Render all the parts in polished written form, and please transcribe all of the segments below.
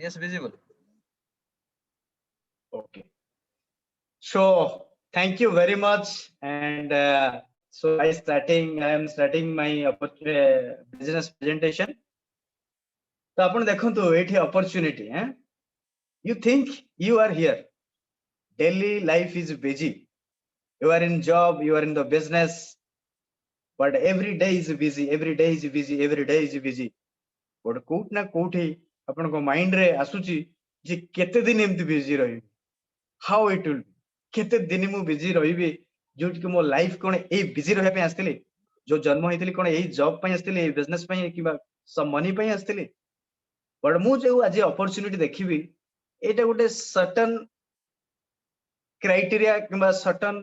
Yes, visible. Okay. So thank you very much. And so I am starting my business presentation. So आपण देखंतु एठी opportunity. You think you are here. Daily life is busy. You are in job, you are in the business, but every day is busy. Every day is busy. Every day is busy. But कोट ना कोठी अपन को mind रे आसुची जे केते दिन एमती busy रही. How it will be. केते दिन मु बिजी रही जोट कि मो लाइफ कोन ए बिजी रहे पे आस्तिली जो जन्म होइतिली कोन ए जॉब पे आस्तिली ए बिजनेस पे किबा सब मनी पे आस्तिली बट मु जो आज अपॉर्चुनिटी देखिबी एटा गोटे सर्टन क्राइटेरिया किबा सर्टन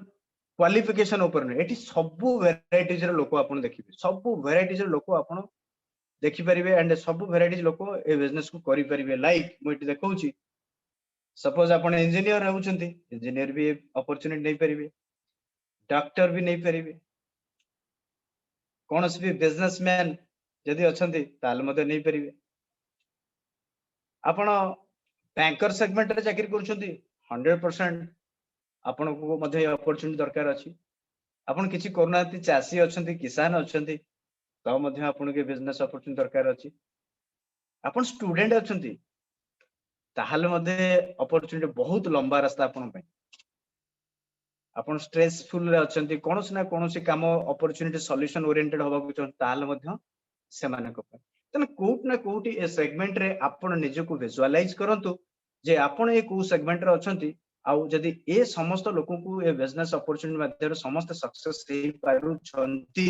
क्वालिफिकेशन ऊपर नै एठी सब वेराइटीज रे लोक आपण देखिबे सब वेराइटीज रे लोक आपण देखि परिबे एंड सब वेराइटीज लोक ए बिजनेस को करि परिबे लाइक मु एठी देखौची सपोज आपण इंजीनियर रहउछंती इंजीनियर भी अपॉर्चुनिटी नै परिबे डॉक्टर भी नहीं परिबे कौन भी बिजनेसमैन यदि अछंती ताल मते नहीं परिबे आपण बैंकर सेगमेंट रे चाकरी करूछंती 100% आपण को मध्ये अपॉर्चुनिटी दरकार अछि आपण किछि करनाती चासी अछंती किसान अछंती तो मध्ये आपण के बिजनेस अपॉर्चुनिटी दरकार अछि आपण स्टूडेंट अछंती ताहाले मध्ये अपॉर्चुनिटी बहुत लंबा रास्ता आपण पे आपण स्ट्रेसफुल रे अछंती कोनोस ना कोनोसी काम अपॉर्चुनिटी सॉल्यूशन ओरिएंटेड होबा को चन ताहाले मध्ये सेमाने को पे तने कोट ना कोटी ए सेगमेंट रे आपण निज को विजुअलाइज करंतु जे आपण ए को सेगमेंट रे अछंती आउ जदी ए समस्त लोक को ए बिजनेस अपॉर्चुनिटी माध्यम समस्त सक्सेस हे पारु छंती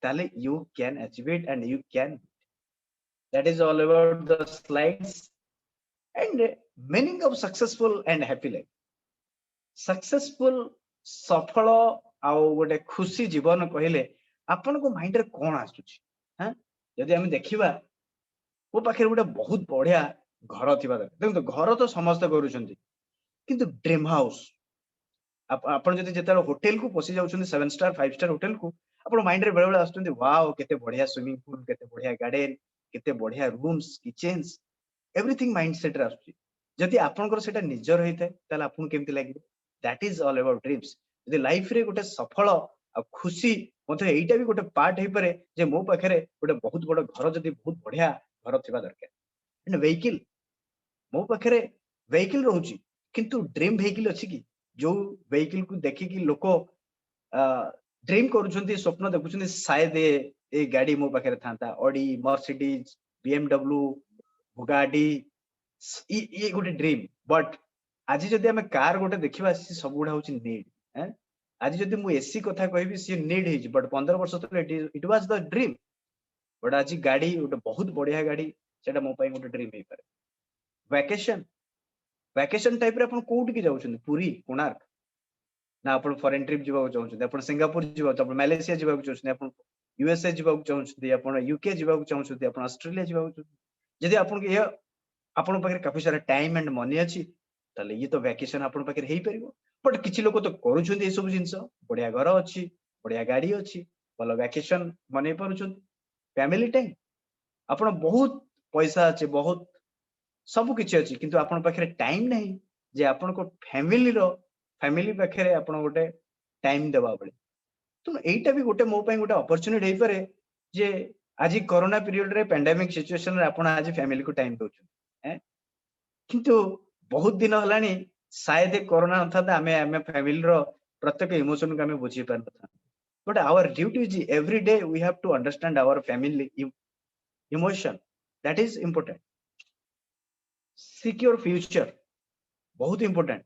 ताले you can achieve it and you can that is all about the slides and meaning of successful and happy life successful सफल आउ गोटे खुशी जीवन कहले आपन को माइंड रे कोन आसुची हां यदि हम देखिबा वो पाखे गोटे बहुत बढ़िया घर थिबा देखो घर तो समस्त करूछंती किंतु ड्रीम हाउस आपन जदि जेता होटल को पसी जाउछंती 7 स्टार 5 स्टार होटल को आपन माइंड रे बेले बेले आसुछंती वाओ केते बढ़िया स्विमिंग पूल केते बढ़िया गार्डन केते बढ़िया रूम्स किचन्स एवरीथिंग माइंडसेट रे आसुची जदि आपनकर सेटा निजर होइते ताले आपन केमति लागिबो that is all about dreams यदि लाइफ रे गोटे सफल आ खुशी मते एइटा भी गोटे पार्ट हे पारे जे मो पाखरे गोटे बहुत बड़ घर जदि बहुत बढ़िया घर थिबा दरकार एंड व्हीकल मो पाखरे व्हीकल रहउची किंतु ड्रीम व्हीकल अछि कि जो व्हीकल को देखि कि लोक ड्रीम करूछंती स्वप्न देखुछंती शायद ए गाड़ी मो पाखरे थांता ऑडी मर्सिडीज बीएमडब्ल्यू बुगाडी ये गोटे ड्रीम बट आज जदि हमें कार गोटे देखिबा सी सब गुडा होची नीड हैं आज जदि मु एसी कथा कहबी सी नीड हिज बट 15 वर्ष तले it was the dream but आज गाड़ी गोटे बहुत बढ़िया गाड़ी सेटा मो पई गोटे ड्रीम हे पारे वैकेशन टाइप रे अपन कोउट की जाउछन पुरी कोणार्क ना अपन फॉरेन ट्रिप जीवा चाहछन अपन सिंगापुर जीवा अपन मलेशिया जीवा चाहछन अपन यूएसए जीवा चाहछन अपन यूके जीवा चाहछन अपन ऑस्ट्रेलिया जीवा जदि अपन के आपण पाखे काफी सारा टाइम एंड मनी अछि ताले ये तो वैकेशन आपण पाखे हेई परिबो बट किछि लोक तो करूछन ए सब जिंस बढ़िया घर अछि बढ़िया गाड़ी अछि भलो वैकेशन मने परुछन फैमिली टाइम आपण बहुत पैसा अछि बहुत सब किछि अछि किंतु आपण पाखे टाइम नहीं जे आपण को फैमिली पाखे आपण गोटे टाइम देबा बळे तो एइटा भी गोटे मो पई गोटे अपॉर्चुनिटी हेई पारे जे आज कोरोना पीरियड रे पेंडेमिक सिचुएशन रे आपण आज फैमिली को टाइम दोछन किंतु बहुत दिन हलानी शायद कोरोना नथा आमे आमे फैमिली रो प्रत्येक इमोशन को आमे बुझी पार नथा but our duty is every day we have to understand our family emotion that is important secure future बहुत इंपोर्टेंट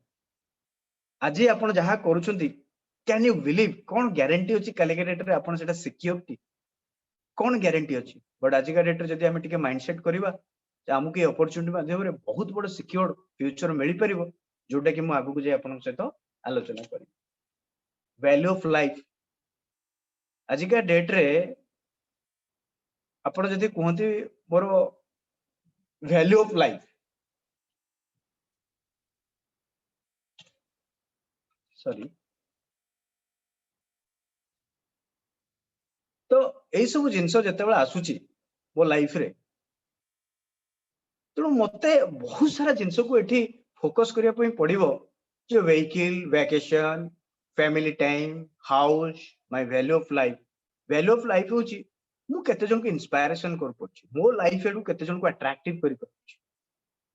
आज आपण जहा करूछंती कैन यू बिलीव कोन गारंटी अछि कालिका डेट रे आपण सेटा सिक्योरिटी कोन गारंटी अछि बट आज का डेट रे जदी आमे टिके माइंडसेट करबा आमको अपॉर्चुनिटी माध्यम रे बहुत बड़ सिक्योर फ्यूचर मिल परिबो जोटा कि मु आगु को जे आपन सहित आलोचना करी वैल्यू ऑफ लाइफ आज का डेट रे आपण जदी कहंती मोर वैल्यू ऑफ लाइफ सॉरी तो एई सब जिंस जते बेला आसुची मो लाइफ रे तेणु मते बहुत सारा जिनस को एठी फोकस करिया पई पड़िबो जे vehicle vacation family time house my value of life होची मु केते जन को इंस्पिरेशन कर पड़छि मो लाइफ एडू केते जन को अट्रैक्टिव करि पड़छि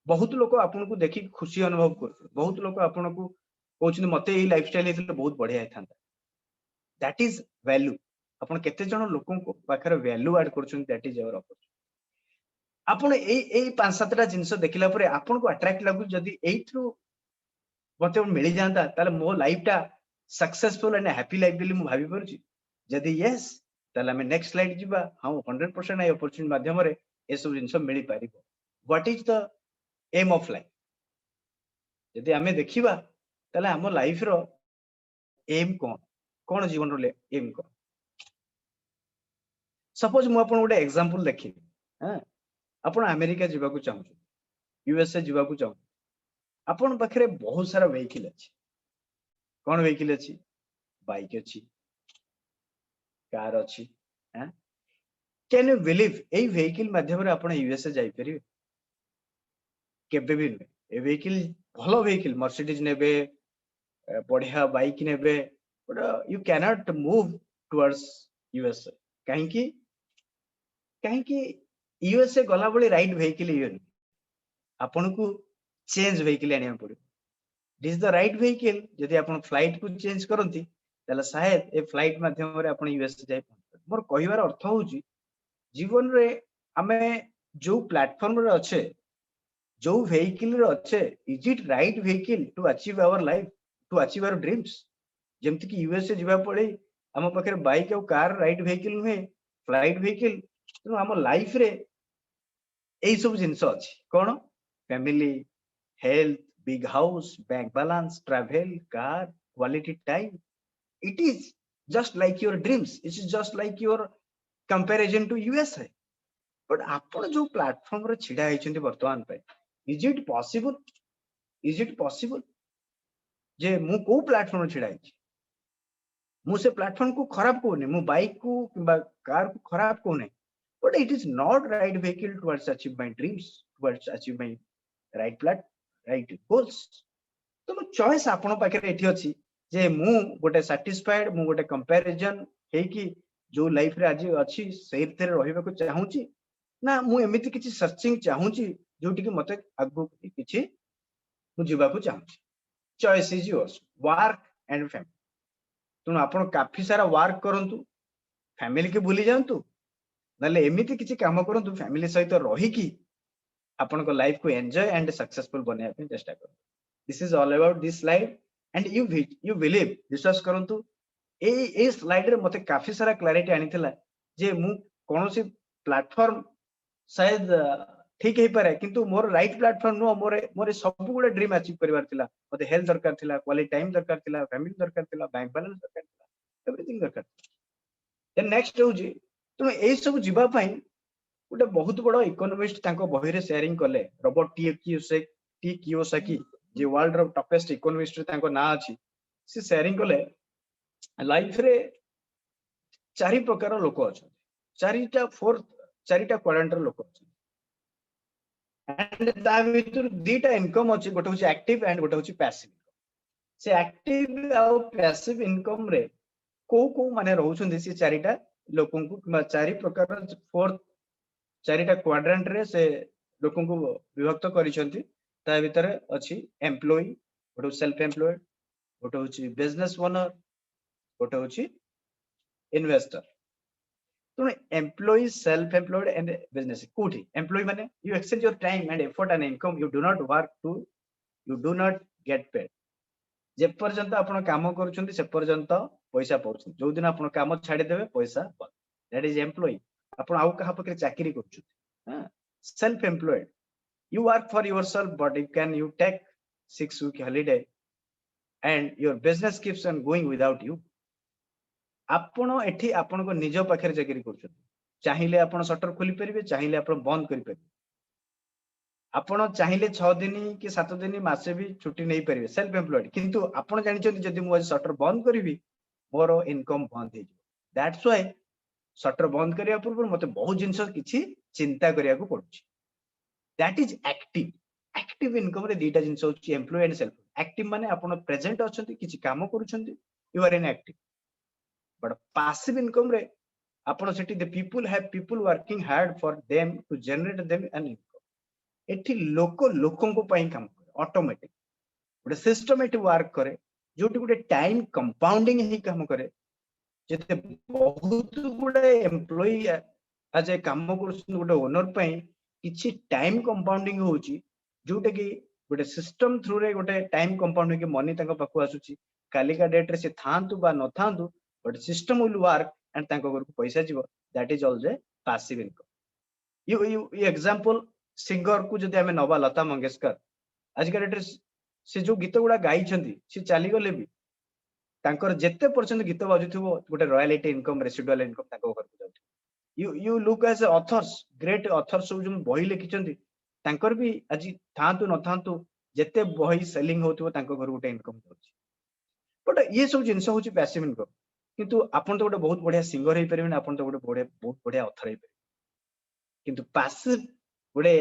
बहुत लोक आपन को देखि खुशी अनुभव कर बहुत लोक आपन को कहउछन मते ई लाइफस्टाइल हेतले बहुत बढ़िया थांता दैट इज वैल्यू आपन केते जन लोकन को पाखरे वैल्यू ऐड करछन दैट इज आवर अपॉर्चुनिटी आपण एई पांच सातटा जिंस देखिला परे आपण को अट्रैक्ट लागु जदी एइथ्रु मते मिल जाता ताले मो लाइफटा सक्सेसफुल एंड हैप्पी लाइफ बिली मु भाबी परछि जदी यस ताले हमें नेक्स्ट स्लाइड जिबा हम 100% ए अपॉर्चुनिटी माध्यम रे ए सब जिंस मिली पारिबो what is the aim of life जदी हमें देखिबा ताले हम लाइफ रो एम कोन कोन जीवन रो एम कोन सपोज मु आपन गोटे एग्जांपल देखि हां आपण अमेरिका जीवा को चाहू यूएसए जीवा को चाहू आपण पाखरे बहुत सारा व्हीकल अछि कोन व्हीकल अछि बाइक अछि कार अछि हैं can you believe A vehicle माध्यम रे आपण यूएसए जाई परिबे केबे भी ए व्हीकल भलो व्हीकल मर्सिडीज नेबे बढ़िया बाइक नेबे but you can not move towards USA काहे कि यूएसए गला बळी राइट व्हीकल यून आपण को चेंज व्हीकल आनिया पड़े दिस द राइट व्हीकल यदि आपण फ्लाइट को चेंज करंती ताले शायद ए फ्लाइट माध्यम रे आपण यूएसए जाय मोर कहिवार अर्थ होउची जीवन रे हमें जो प्लेटफॉर्म रे अच्छे जो व्हीकल रे अच्छे is it right vehicle to achieve our life to achieve our dreams जेमति कि यूएसए जीवा पड़े हम पाखे बाइक और कार राइट व्हीकल नुहे फ्लाइट व्हीकल तो हम लाइफ रे एई सब जिंस अछि कोन family health big house bank balance travel car quality time it is just like your dreams it is just like your comparison to USA but आपण जो प्लेटफॉर्म रे छिडा हैछंती वर्तमान पे is it possible जे मु को प्लेटफॉर्म रे छिडा हैछि मु से प्लेटफॉर्म को खराब कोने मु बाइक को किबा कार को खराब कोने but it is not right vehicle towards achieve my dreams towards achieve my right goals तो चॉइस आपण पाखे एठी अछि जे मु गोटे सैटिस्फाइड मु गोटे कंपैरिजन हे कि जो लाइफ रे आज अछि सेही रहिबा को चाहूची ना मु एमिति किछि सर्चिंग चाहूची जोटी कि मते आगु किछि मु जीवा को चाहूची choice is yours work and family तुम आपण काफी सारा वर्क करंतु फैमिली के भूली जांतु नले एमिति किछि काम करंतु फैमिली सहित रही कि आपण को लाइफ को एंजॉय एंड सक्सेसफुल बने पे चेष्टा करो this is all about this slide and you believe विश्वास करंतु ए स्लाइड रे मते काफी सारा क्लैरिटी आनिथिला जे मु कोनोसी प्लेटफॉर्म शायद ठीक हे पारे किंतु मोर राइट प्लेटफॉर्म नो मोर सब गुडे ड्रीम अचीव करबार थिला मते हेल्थ दरकार थिला क्वालिटी टाइम दरकार थिला फैमिली दरकार थिला बैंक बैलेंस दरकार थिला एवरीथिंग दरकार देन नेक्स्ट हो जी तो ए सब जीवा पई गोटे बहुत बड़ इकोनॉमिस्ट तांको बही रे शेयरिंग कले रॉबर्ट टी कियोसाकी जे वर्ल्ड रो टॉपेस्ट इकोनॉमिस्ट रे तांको ना अछि से शेयरिंग कले लाइफ रे चारि प्रकार लोक अछि चारिटा क्वाड्रेंट लोक अछि एंड ता भीतर दीटा इनकम अछि गोटे होछि एक्टिव एंड गोटे होछि पैसिव से एक्टिव आ पैसिव इनकम रे को माने रहउछन से चारिटा लोकन को चारि प्रकार फोर्थ चारिटा क्वाड्रेंट रे से लोकन को विभक्त करिसंती ता भीतर अछि एम्प्लॉय गोटे सेल्फ एम्प्लॉयड गोटे होछि बिजनेस ओनर गोटे होछि इन्वेस्टर तो employee self employed and business कोठी एम्प्लॉय माने you exchange your time and effort and income you do not get paid जे पर्यंत आपण काम करूछंती से पर्यंत पैसा पाउछन जो दिन आपण काम छाडी देबे पैसा बंद दैट इज एम्प्लॉय आपण आउ कहा पकरे चाकरी करूछंती हां self employed you work for yourself but you take 6 week holiday and your business keeps on going without you आपण एठी आपण को निज पाखरे चाकरी करछन चाहिले आपण शटर खोली परिबे चाहिले आपण बंद करि परिबे आपण चाहिले 6 दिन कि 7 दिन मासे भी छुट्टी नहीं परिबे सेल्फ एम्प्लॉयड किंतु आपण जानि छथि जदि मु आज शटर बंद करिवि मोर इनकम बंद हे दैट्स व्हाई शटर बंद करिया पूर्व मते बहुत जिंस किछि चिंता करिया को पड़ुछि that is active active income रे दीटा जिंस होची एम्प्लॉय एंड सेल्फ एक्टिव माने आपण प्रेजेंट अछंती किछि काम करूछंती you are in active but passive income रे आपण सेठी the people have people working hard for them to generate them an income एठी लोकों को पई काम करे ऑटोमेटिक गोटे सिस्टमेटिक वर्क करे जोटी गोटे टाइम कंपाउंडिंग ही काम करे जेते बहुत गुडे एम्प्लॉय आज ए काम करछन गोटे ओनर पई किछि टाइम कंपाउंडिंग होची जोटे कि गोटे सिस्टम थ्रू रे गोटे टाइम कंपाउंडिंग के मनी तंक पाखु आसुची कालिका डेट रे से थांतु बा न थांतु but system will work and तंक घर को पैसा जीवो that is also passive income you example singer को जदि हमें नबा लता मंगेशकर आज का डेट रे से जो गीत गुडा गाई छंती से चाली गले भी तांकर जेते परसेंट गीत बाजुथिबो गोटे रॉयल्टी इनकम रेसिडुअल इनकम तांको घर को जाउथि you look as authors great authors जो बही लिखिचंती तांकर भी आज थांतु न थांतु जेते बही सेलिंग होथिबो तांको घर गोटे इनकम होछि बट ये सब जिंस होछि पैसिव इनकम किंतु आपन तो गोटे बहुत बढ़िया सिंगर हे परिबे आपन तो गोटे बहुत बढ़िया ऑथर हे परिबे किंतु पैसिव गोटे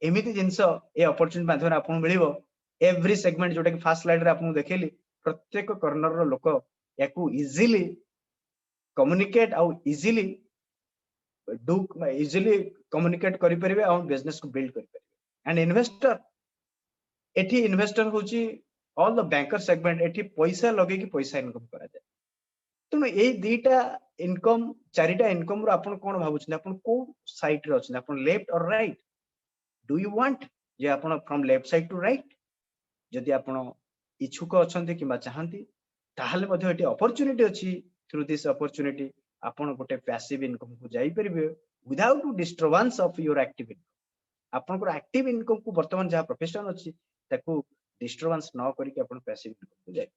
एमिति जिंस ए अपॉर्चुनिटी माध्यम आपन मिलिबो एवरी सेगमेंट जोटा कि फर्स्ट स्लाइड रे आपन देखेली प्रत्येक कॉर्नर रो लोक याकू इजीली कम्युनिकेट आउ इजीली डू इजीली कम्युनिकेट करि परिबे आ बिजनेस को बिल्ड करि परिबे एंड इन्वेस्टर एठी इन्वेस्टर होची ऑल द बैंकर सेगमेंट एठी पैसा लगे कि पैसा इनकम करा जाय तुम ए दीटा इनकम चारिटा इनकम रो आपन कोन भाबुछन आपन को साइड रे अछन आपन लेफ्ट और राइट डू यू वांट जे आपन from left side to right जदि आपन इच्छुक अछंती किबा चाहंती ताहले मध्ये एटी अपॉर्चुनिटी अछि थ्रू दिस अपॉर्चुनिटी आपन गोटे पैसिव इनकम को जाई परिबे without disturbance of your active income आपन को एक्टिव इनकम को वर्तमान जहा प्रोफेशन अछि ताकू डिस्टर्बेंस न करी के आपन पैसिव इनकम को जाई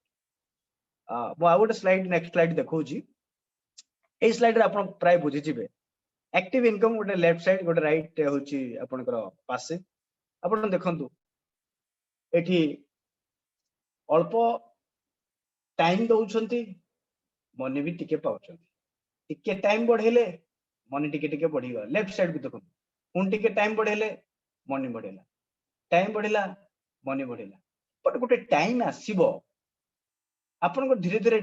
मो आ गोटे स्लाइड नेक्स्ट स्लाइड देखौ छी ए स्लाइड रे आपन प्राय बुझि जिबे एक्टिव इनकम गोटे लेफ्ट साइड गोटे राइट होची आपन कर पैसिव आपन देखंतु एठी अल्प टाइम दउछंती मनी भी टिके पाउछंती टिके टाइम बढ़ेले मनी टिके बढ़ी गला लेफ्ट साइड को देखो पुन टिके टाइम बढ़ेले मनी बढ़ेला टाइम बढ़ेला मनी बढ़ेला बट गोटे टाइम आसीबो आपन को धीरे धीरे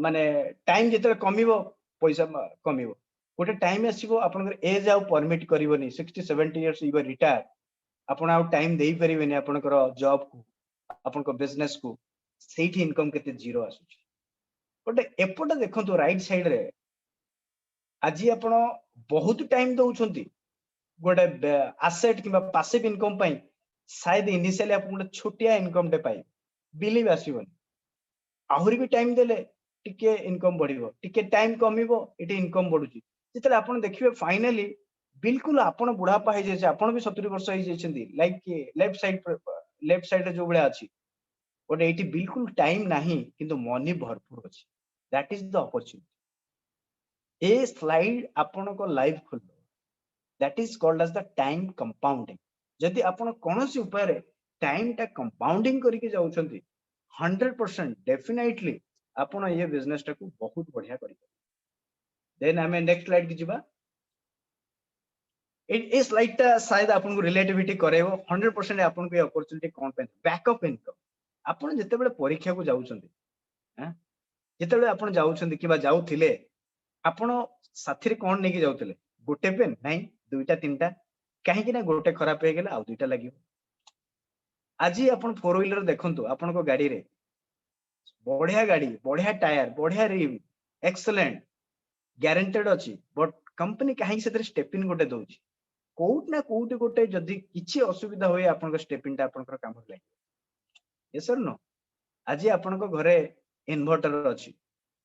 माने टाइम जेते कमिबो पैसा कमिबो गोटे टाइम आसीबो आपन एज आउ परमिट करिवोनी 60 70 इयर्स यू रिटायर आपन आउ टाइम देई परिबेनी आपन जॉब को आपन को बिजनेस को सेठी इनकम केते जीरो आसुची बट एपटे देखंतु राइट साइड रे आज आपण बहुत टाइम दउछंती गोटे एसेट किबा पैसिव इनकम पई शायद इनिशियली आपण गोटे छोटिया इनकम टे पाई बिलीव आसीबन आहुरी भी टाइम देले टिके इनकम बढ़िबो टिके टाइम कमिबो एटी इनकम बढ़ुची जेतले आपण देखिबे फाइनली बिल्कुल आपण बुढ़ापा हे जे आपण भी 70 वर्ष हे जेछंती लाइक लेफ्ट साइड रे जो बळे अछि ओटे एटी बिल्कुल टाइम नाही किंतु मनी भरपूर अछि that is the opportunity a slide आपण को लाइव खोल that is called as the time compounding जदि आपण कोनोसी उपाय रे टाइम टा कंपाउंडिंग करिके जाउछंती 100% डेफिनेटली आपण ये बिजनेस टा को बहुत बढ़िया करि देन हमें नेक्स्ट स्लाइड की जिबा ए स्लाइड टा शायद आपण को रिलेटिविटी करेबो 100% आपण को अपॉर्चुनिटी कोन पे बैकअप इनकम आपण जते बेले परीक्षा को जाउछंती हैं जते बेले आपण जाउछंती किबा जाउथिले आपण साथी रे कोन नेकी जाउथिले गोटे पेन नाही दुईटा तीनटा काहे कि ना गोटे खराब हे गेला आ दुईटा लागियो आज आपण फोर व्हीलर देखंतु आपण को गाड़ी रे बढ़िया गाड़ी बढ़िया टायर बढ़िया रिम एक्सीलेंट गारंटेड अछि बट कंपनी काहे से स्टेपिन गोटे दोछि कोउट ना कोउट गोटे जदी किछि असुविधा होय आपण को स्टेपिन टा आपण काम लागे यस सर नो आज आपण को घरे इन्वर्टर अछि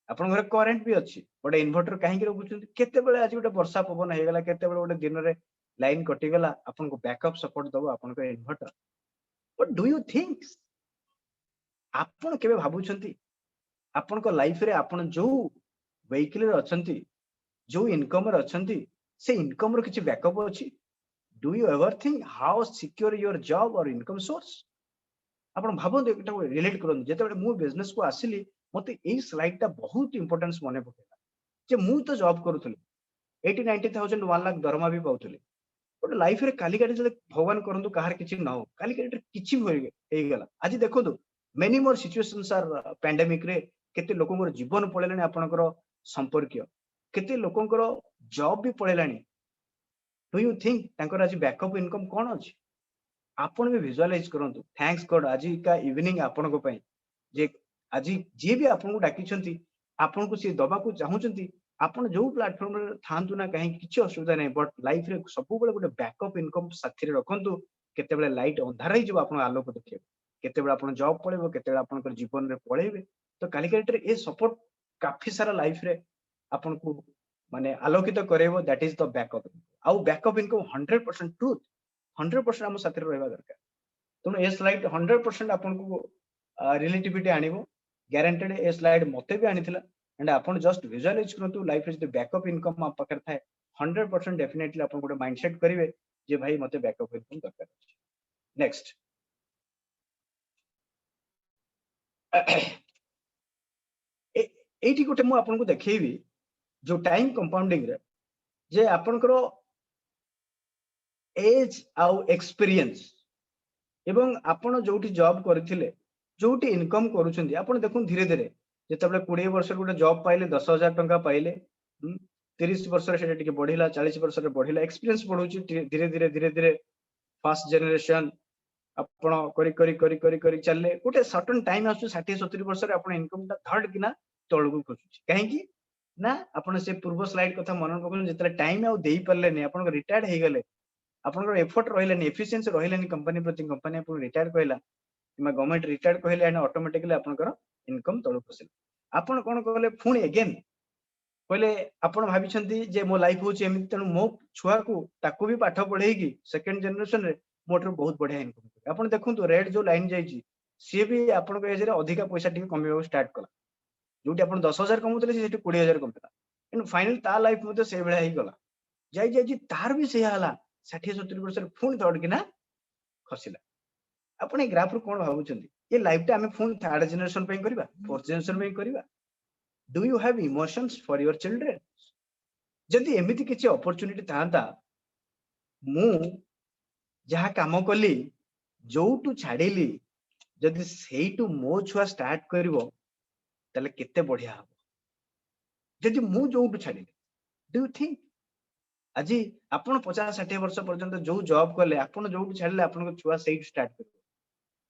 आपण घरे करंट भी अछि बट इन्वर्टर काहे के रखुछन केते बेले आज गोटे वर्षा पवन हे गेला केते बेले गोटे दिन रे लाइन कटि गेला आपण को बैकअप सपोर्ट दबो आपण को inverter but do you think आपण केबे भाबुछंती आपण को लाइफ रे आपण जो व्हीकल रे अछंती जो इनकम रे अछंती से इनकम रो किछि बैकअप अछि do you ever think how secure your job और इनकम सोर्स आपण भाबो एटा रिलेट करन जेते बेले मु बिजनेस को आसिली मते एई स्लाइड टा बहुत इंपोर्टेंस मने पकेला जे मु तो जॉब करूथली 80-90,000 1 लाख दरमा भी पाउथली गोटे लाइफ रे काली गाड़ी जले भगवान करंतु कहार किछि न हो काली गाड़ी किछि होई गेला आज देखंतु many more situations are pandemic रे केते लोकंकर जीवन पळेलानी आपनकर संपर्क केते लोकंकर जॉब भी पळेलानी डू यू थिंक तांकर आज बैकअप इनकम कोन अछि आपण भी विजुअलाइज करंतु थैंक्स गॉड आज का इवनिंग आपण को पई जे आज जे भी आपण को डाकी छंती आपण को से दबा को चाहूचंती आपण जो प्लेटफॉर्म रे थांतु ना कहीं किछि असुविधा नै बट लाइफ रे सब बेले गोटे बैकअप इनकम साथी रे रखंतु केते बेले लाइट अंधार ही जब आपण आलोक देखियो केते बेले आपण जॉब पळेबो केते बेले आपण जीवन रे पळेबे तो कालिकेट रे ए सपोर्ट काफी सारा लाइफ रे आपण को माने आलोकित करेबो दैट इज द बैकअप आउ बैकअप इनकम 100% ट्रूथ 100% हम साथी रहबा दरकार तुम ए स्लाइड 100% आपन को रिलेटिविटी आनिबो गारंटेड ए स्लाइड मते भी आनिथिला एंड आपन जस्ट विजुअलाइज करंतु life is the backup income आप पकर थाए 100% डेफिनेटली आपन गोटे माइंडसेट करिवे जे भाई मते बैकअप इनकम दरकार अछि नेक्स्ट एटी गोटे मु आपन को देखैबी जो टाइम कंपाउंडिंग रे जे आपन करो एज आउ एक्सपीरियंस एवं आपण जोटी जॉब करथिले जोटी इनकम करूछंदी आपण देखुन धीरे धीरे जेतबे 20 वर्ष गोटे जॉब पाइले 10,000 टंका पाइले 30 वर्ष रे सेटा टिके बढ़िला 40 वर्ष रे बढ़िला एक्सपीरियंस बढ़ुची धीरे धीरे धीरे धीरे फर्स्ट जनरेशन आपण करी करी करी करी करी चलले गोटे सर्टेन टाइम आसु 60 70 वर्ष रे आपण इनकम ता थर्ड किना तळगु खसुची काहे की ना आपण से पूर्व स्लाइड कथा मन पकन जेतले टाइम आउ देई परले नै आपण रिटायर्ड हे गेले आपन एफर्ट रहिलानी एफिशिएंसी रहिलानी कंपनी प्रति कंपनी आपन रिटायर कहला किमा गवर्नमेंट रिटायर कहले एंड ऑटोमेटिकली आपनकर इनकम तळु खसिल आपन कोन कहले फुणी अगेन कहले आपन भाबिछंती जे मो लाइफ होची एमिति तनु मो छुआ को ताको भी पाठ पढेगी सेकंड जनरेशन रे मोटर बहुत बढ़िया इनकम आपन देखंतु रेड जो लाइन जाईची सी भी आपन के एज रे अधिका पैसा टिके कमेबो स्टार्ट कला जोटी आपन 10,000 कमउतले सेठी 20,000 कमला एंड फाइनल ता लाइफ मते से बेला ही गला जाई जाई तार भी से हला 60-70 वर्ष पुणी दौड़ किना खसिला आपण ए ग्राफ रो कोन भाबुचंदी ये लाइफ टा हमें पुणी थर्ड जनरेशन पे करबा फोर्थ जनरेशन पे करबा do you have emotions for your children जदी एमिति किछि अपॉर्चुनिटी थांता मु जहा काम कली जोटू छाडिली जदी सेइटू मो छुआ स्टार्ट करबो तले केते बढ़िया हबो जदी मु जोटू छाडिली डू यू थिंक आज आपण 50-60 वर्ष पर्यंत जो जॉब कले आपण जो छाड़ले आपण छुआ सेट स्टार्ट कर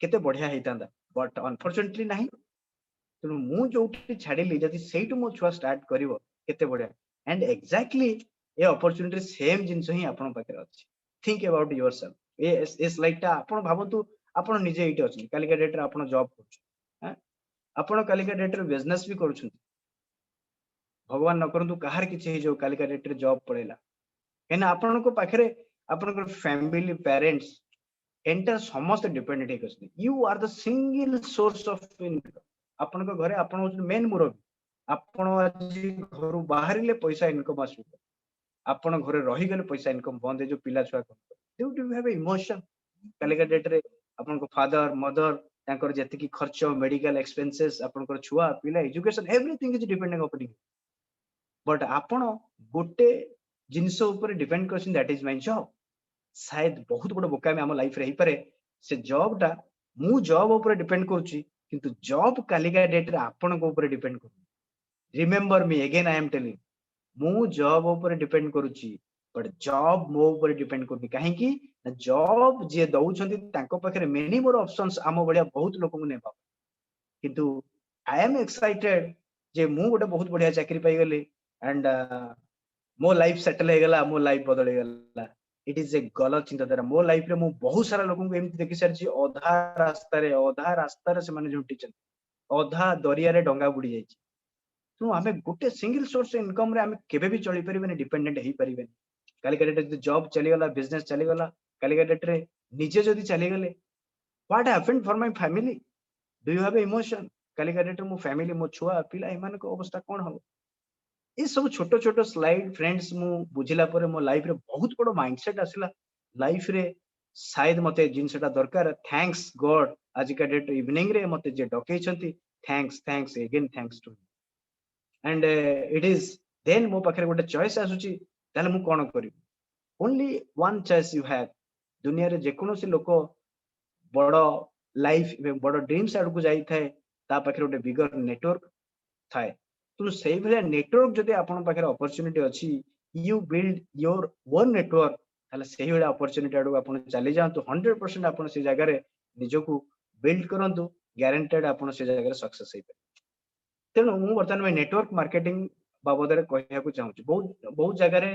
केते बढ़िया हेतांदा बट अनफॉर्चूनेटली नहीं तो मु जो छाड़ली जदी सेट मो छुआ स्टार्ट करिवो केते बढ़िया and exactly a opportunity same जिंस ही आपण पाखे अछि think about yourself a slide टा आपण भाबंतु आपण निजे एटी अछि कालिका डेट रे आपण जॉब करछु हैं आपण कालिका डेट रे बिजनेस भी करछु भगवान न करंतु कहार किछि हे जो कालिका डेट रे जॉब पड़ेला एना आपण को पाखरे आपण को फैमिली पेरेंट्स एंटर समस्त डिपेंडेंट हेकसनी you are the single source of income आपण को घरे आपण हो मेन मुरबी आपण आज घर बाहरिले पैसा इनकम आसु आपण घरे रही गेले पैसा इनकम बंद जो पिला छुआ डू यू हैव इमोशन कालिका डेट रे आपण को फादर मदर तांकर जति की खर्च मेडिकल एक्सपेंसेस आपण को छुआ पिला education everything is depending upon you but आपण गोटे जिनस ऊपर डिपेंड करछन दैट इज माय जॉब शायद बहुत बड़ बोका में हम लाइफ रे ही पारे से जॉब टा मु जॉब ऊपर डिपेंड करछि किंतु जॉब कालिका डेट रे आपण को ऊपर डिपेंड कर remember me again I am telling मु जॉब ऊपर डिपेंड करछि बट जॉब मो ऊपर डिपेंड करनी काहे कि जॉब जे दउछंती तांको पाखरे मेनी मोर ऑप्शंस आम बढिया बहुत लोक को नेबा किंतु आई एम एक्साइटेड जे मु गोटे बहुत बढ़िया चाकरी पाई गेली एंड मो लाइफ सेटल हो गला मो लाइफ बदल गला इट इज ए गलत चिंताधारा मो लाइफ रे मु बहुत सारा लोगों को एमती देखि सारछि अधा रास्ता रे से माने झुंटी चल अधा दरिया रे डंगा बुडी जाइछि तो हमें गोटे सिंगल सोर्स इनकम रे हमें केबे भी चली परिबेनी डिपेंडेंट हेई परिबेनी कालिका डेट रे जॉब चली गला बिजनेस चली गला कालिका डेट रे निजे जदी चली गले what happened for my family do you have emotion कालिका डेट रे मो फैमिली मो छुआ पिला एमान को अवस्था कोन हो ये सब छोटो छोटो स्लाइड फ्रेंड्स मु बुझिला परे मो लाइफ रे बहुत बड़ो माइंडसेट आसिला लाइफ रे शायद मते जिनसटा दरकार थैंक्स गॉड आज का डेट इवनिंग रे मते जे डकै छंती thanks again thanks to and it is then मो पाखरे गोटे चॉइस आसुची ताले मु कोन करी only one choice you have दुनिया रे जेकोसी लोक बड़ लाइफ बड़ ड्रीम्स आड़ को जाई थाए ता पाखे गोटे बिगर नेटवर्क थाए तो सही भलिया नेटवर्क जदि आपण पाखे अपॉर्चुनिटी अछि you build your own network ताले सही भलिया अपॉर्चुनिटी आड़ आपण चली जांतु 100% आपण से जगह रे निजको बिल्ड करंतु ग्यारंटेड आपण से जगह रे सक्सेस होई तेणु मु वर्तमान में नेटवर्क मार्केटिंग बाबद रे कहया को चाहूची बहुत बहुत जगह रे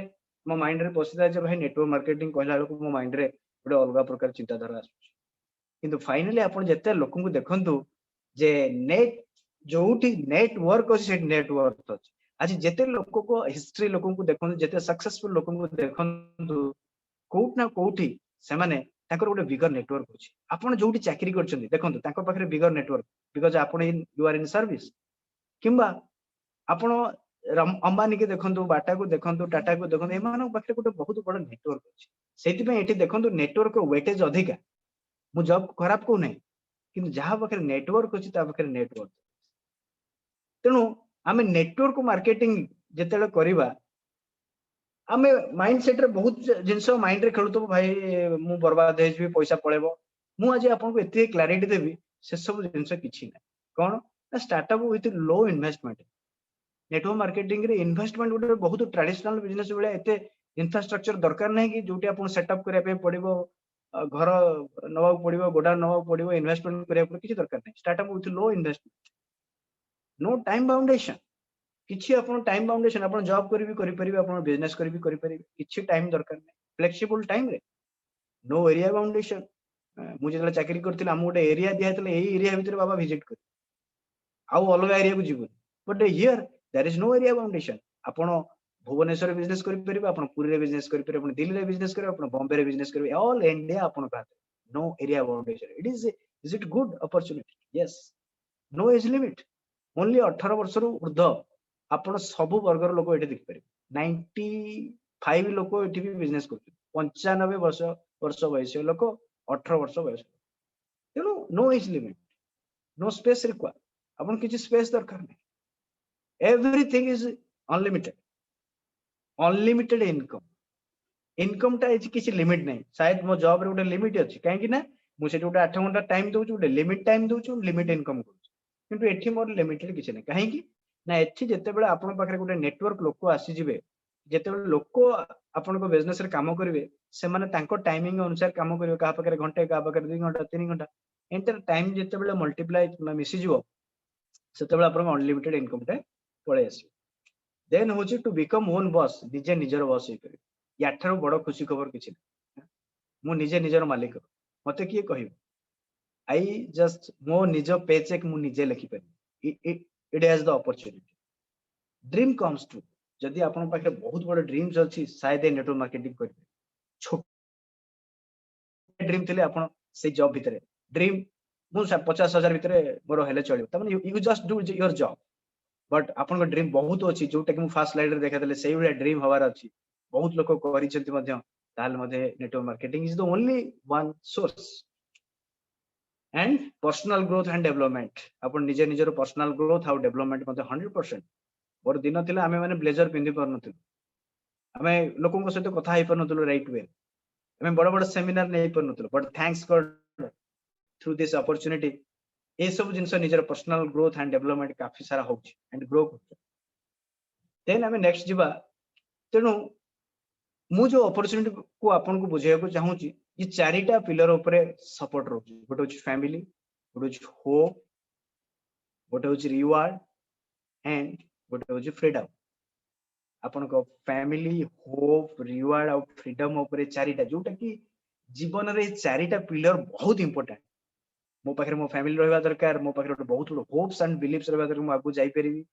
मो माइंड रे पसिदा जे भाई नेटवर्क मार्केटिंग कहला लोक मो माइंड रे गोटे अलग प्रकार चिंताधारा आसुची किंतु फाइनली आपण जते लोक को देखंतु जे नेट जोठी नेटवर्क अछि से नेटवर्क अछि आज जते लोक को हिस्ट्री लोक को देखंतु जते सक्सेसफुल लोक को देखंतु कोउट ना कोउठी से माने ताकर गोटे बिगर नेटवर्क अछि आपण जोठी चाकरी करछन्ती देखंतु ताको पाखरे बिगर नेटवर्क बिकॉज़ आपण यू आर इन सर्विस किंबा आपण अंबानी के देखंतु बाटा को देखंतु टाटा को देखंतु एमान पाखरे गोटे बहुत बड़ नेटवर्क अछि सेति पे एठी देखंतु नेटवर्क वेटेज अधिका मु जॉब खराब को नै किंतु जहा पाखरे नेटवर्क अछि ता पाखरे नेटवर्क तेणु आमे नेटवर्क मार्केटिंग जेतेले करिबा आमे माइंडसेट रे बहुत जिंस माइंड रे खेलुतो भाई मु बर्बाद हे जी पैसा पळेबो मु आज आपन को एते क्लैरिटी देबी से सब जिंस किछि नै कोन startup with low investment network marketing रे इन्वेस्टमेंट गोटे बहुत ट्रेडिशनल बिजनेस बेले एते इंफ्रास्ट्रक्चर दरकार नै कि जोटी आपन सेटअप करिया पे पड़िबो घर नवा पड़िबो गोडाउन नवा पड़िबो इन्वेस्टमेंट करिया पे किछि दरकार नै startup with low investment no time boundation किछि आपन टाइम बाउंडेशन आपन जॉब करि परिबे आपन बिजनेस करि परिबे किछि टाइम दरकार नै फ्लेक्सिबल टाइम रे नो एरिया बाउंडेशन मु जेतले चाकरी करथिला हम गोटे एरिया दिया हेतले एई एरिया भितर बाबा विजिट कर आउ अलग एरिया को जीवन but here there is no area boundation आपण भुवनेश्वर बिजनेस करि परिबे आपण पुरी रे बिजनेस करि परिबे आपण दिल्ली रे बिजनेस करिबे आपण बॉम्बे रे बिजनेस करिबे ऑल इंडिया आपण पात no area boundation is it good opportunity yes no age limit only 18 वर्ष रु ऊर्ध्व आपण सब वर्गर लोक एठी देखि परिबे 95 लोक एठी भी बिजनेस करथि 95 वर्ष वयस लोक 18 वर्ष वयस तेनु no age limit no space require अपन किछि स्पेस दरकार नै एवरीथिंग इज अनलिमिटेड इनकम टा इज किछि लिमिट नै शायद मो जॉब रे गोटे लिमिट अछि काहे कि ना मु सेठी गोटे 8 घंटा टाइम दउछु गोटे लिमिट टाइम दउछु लिमिट इनकम करू किंतु एठी मोर लिमिटेड किछि नै काहे कि ना एठी जते बेले आपन पाखरे गोटे नेटवर्क लोक आसी जिवे जते बेले लोक आपन को बिजनेस रे काम करिवे से माने तांको टाइमिंग अनुसार काम करिवे का पाखरे घंटे का पाखरे 2 घंटा 3 घंटा एंटर टाइम जते बेले मल्टीप्लाई मिसी जिवो सेते बेले आपन अनलिमिटेड इनकम टे पळे आसी देन होची टू बिकम ओन बॉस निजे निजर बॉस हे करी याठारो बड़ खुशी खबर किछि मु निजे निजर मालिक मते किए कहिबो आई जस्ट मो निजो पे चेक मु निजे लिखि पारि it has the opportunity dream comes to जदि आपन पाखे बहुत बड़ ड्रीम्स अछि शायद नेटवर्क मार्केटिंग करिवे छोट ड्रीम थिले आपन से जॉब भितरे ड्रीम मु 50,000 भितरे मोर हेले चलियो त माने you just do your job but आपन को ड्रीम बहुत अछि जोटा कि मु फर्स्ट स्लाइड रे देखा देले सेही वाला ड्रीम हवार अछि बहुत लोक करिसेंति मध्य ताल मध्ये network marketing is the only one source and personal growth and development अपन निजे निजर पर्सनल ग्रोथ आउ डेवलपमेंट मध्ये 100% और दिन थिला हमें माने ब्लेजर पिंदी परनथु हमें लोकों को सहित कथा हे परनथु राइट वे हमें बड़ बड़ सेमिनार नै परनथु but thanks God through this opportunity ए सब जिंस निजर पर्सनल ग्रोथ एंड डेवलपमेंट काफी सारा होउछ एंड ग्रो करछ देन हमें नेक्स्ट जिबा तेनु मु जो अपॉर्चुनिटी को आपन को बुझाय को चाहू छी ये चारिटा पिलर ऊपर सपोर्ट रहउछ गोटे होछ फैमिली गोटे होछ होप गोटे होछ रिवार्ड एंड गोटे होछ फ्रीडम आपन को फैमिली होप रिवार्ड और फ्रीडम ऊपर चारिटा जोटा कि जीवन रे चारिटा पिलर बहुत इंपोर्टेंट मो पाखरे मो फैमिली रहबा दरकार मो पाखरे बहुत होप्स एंड बिलीव्स रहबा दरकार मो आगु जाई परिबी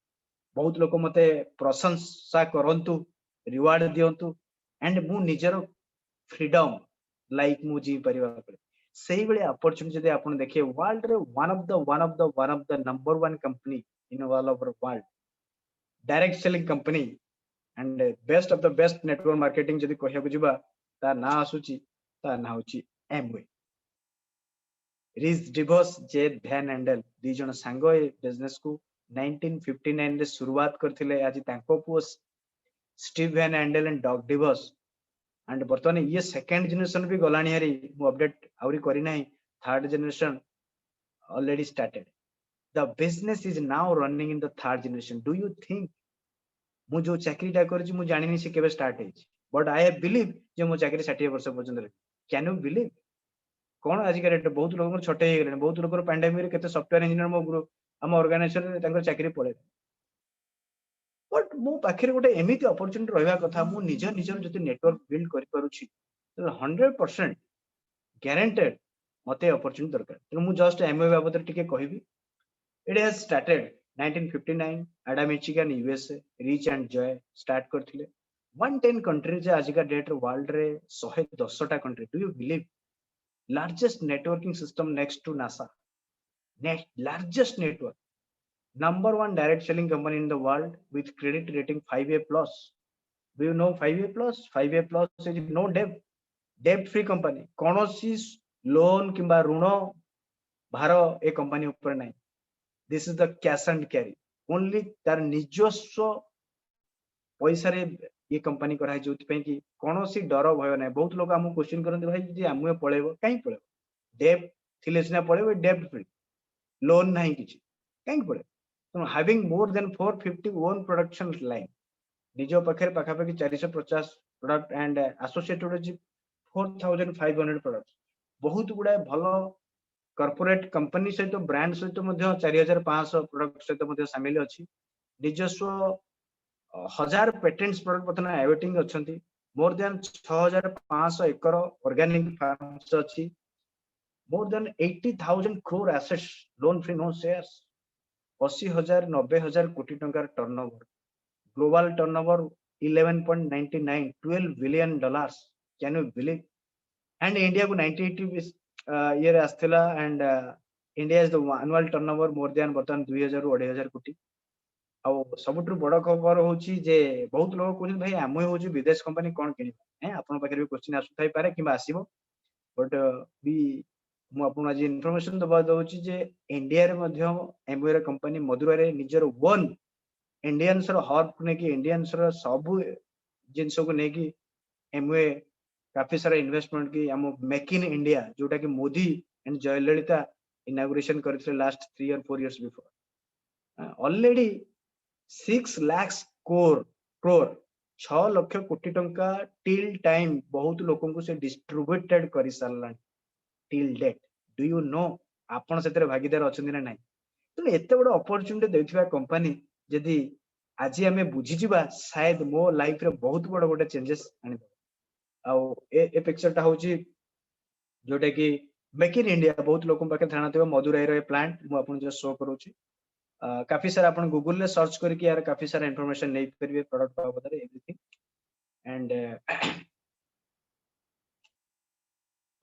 बहुत लोक मते प्रशंसा करंतु रिवार्ड दियंतु एंड मु निजर फ्रीडम लाइक मु जी परिबा परे सही बेले अपॉर्चुनिटी जदि आपन देखिए वर्ल्ड रे one of the number 1 company in all over world direct selling company and best of the best network marketing जदि कहिया बुझिबा ता ना आसुची ता ना होची एमवे रिस डिवोर्स जे वैन हैंडल दी जण सांग ए बिजनेस को 1959 रे शुरुआत करथिले आज तांको पुओ Steve Van Andel and Doug DeVos एंड बर्तमान ये सेकंड जनरेशन भी गलानी हरी मु अपडेट आउरी करी नाही third generation already started the business is now running in the third generation do you think मु जो चाकरीटा करछि मु जानिनी से केबे स्टार्ट हेछि बट आई हैव बिलीव जे मो चाकरी 60 वर्ष पर्यंत कैन यू बिलीव कौन आज के रेट बहुत लोग छोटे हो गए बहुत लोग पैंडेमिक केते सॉफ्टवेयर इंजीनियर मो ग्रुप हम ऑर्गेनाइजेशन रे तांकर चाकरी पळे बट मो पाखरे गोटे एमिति अपॉर्चुनिटी रहबा कथा मु निजर जति नेटवर्क बिल्ड करि पारुछि 100% गारंटेड मते अपॉर्चुनिटी दरकार तो मु जस्ट एमओ बाबत टिके कहबी इट हैज स्टार्टेड 1959 एडा Michigan USA rich and Joy start करथिले 110 कंट्री जे आज का डेट वर्ल्ड रे 110 टा country do you believe largest networking system next to NASA largest network number one direct selling company in the world with credit rating 5A plus do you know 5A plus 5A plus is no debt free company konosi loan kimba runo bharo a company upar nai this is the cash and carry only tar nijoswo पैसा रे ये company करा जो कि कौन सी डर भय ना बहुत लोग आम क्वेश्चन करते भाई जी आम पड़ेब कहीं पड़ेब डेब्ट थिले सिना पड़ेब डेब्ट फ्री लोन नहीं किछि कहीं पड़े तो having more than 450 own production line निज पाखे पाखापाखि 450 प्रोडक्ट एंड एसोसिएटेड अछि 4500 प्रोडक्ट बहुत गुडा भलो कॉर्पोरेट कंपनी सहित ब्रांड सहित 4500 प्रोडक्ट सहित शामिल अछि निजस्व 1000 पेटेंट्स प्रोडक्ट बर्तमान एवेटिंग अछंती more than 6500 acre organic farms अछि more than 80,000 crore assets loan free no shares 80,000 90,000 कोटी टंकार turnover global turnover 11.99 12 billion dollars can you believe and India को 1980 ईयर आस्थला and India is the annual turnover more than बर्तमान 2000 ରୁ 2500 कोटी आ सबुठु बड़ खबर होची जे बहुत लोग कहउछ भाई आमय होची विदेश कंपनी कोन किनि है आपन पाखे भी क्वेश्चन आसु थाई पारे किबा आसीबो बट बी मु आपन आज इंफॉर्मेशन दबा दउची जे इंडिया रे मध्य एमवे रे कंपनी मधुरा रे निजर वन इंडियंस रो हब ने कि इंडियंस रो सब जिंसो को ने कि एमवे काफी सारा इन्वेस्टमेंट की हम मेक इन इंडिया जोटा कि मोदी एंड जयललिता इनॉग्रेशन करथिले लास्ट 3 और 4 years before already 6 lakh crore 6 lakh कोटी टंका टिल टाइम बहुत लोगों को से डिस्ट्रीब्यूटेड करि सारला till date do you know आपन सेतरे भागीदार अछंदी ना नाही तो एते बड़ अपॉर्चुनिटी देथिबा कंपनी जदी आज हमें बुझी जिबा शायद मो लाइफ रे बहुत बड़ बड़ चेंजेस आनी आ ए पिक्चर ता होची जोटा कि मेक इन इंडिया बहुत लोगों पाखे धारणा थिबा मदुराई रे प्लांट मु आपन जो शो करूची काफी सारा अपन गूगल ले सर्च करके यार काफी सारा इंफॉर्मेशन नहीं करिवे प्रोडक्ट बाबत रे एवरीथिंग एंड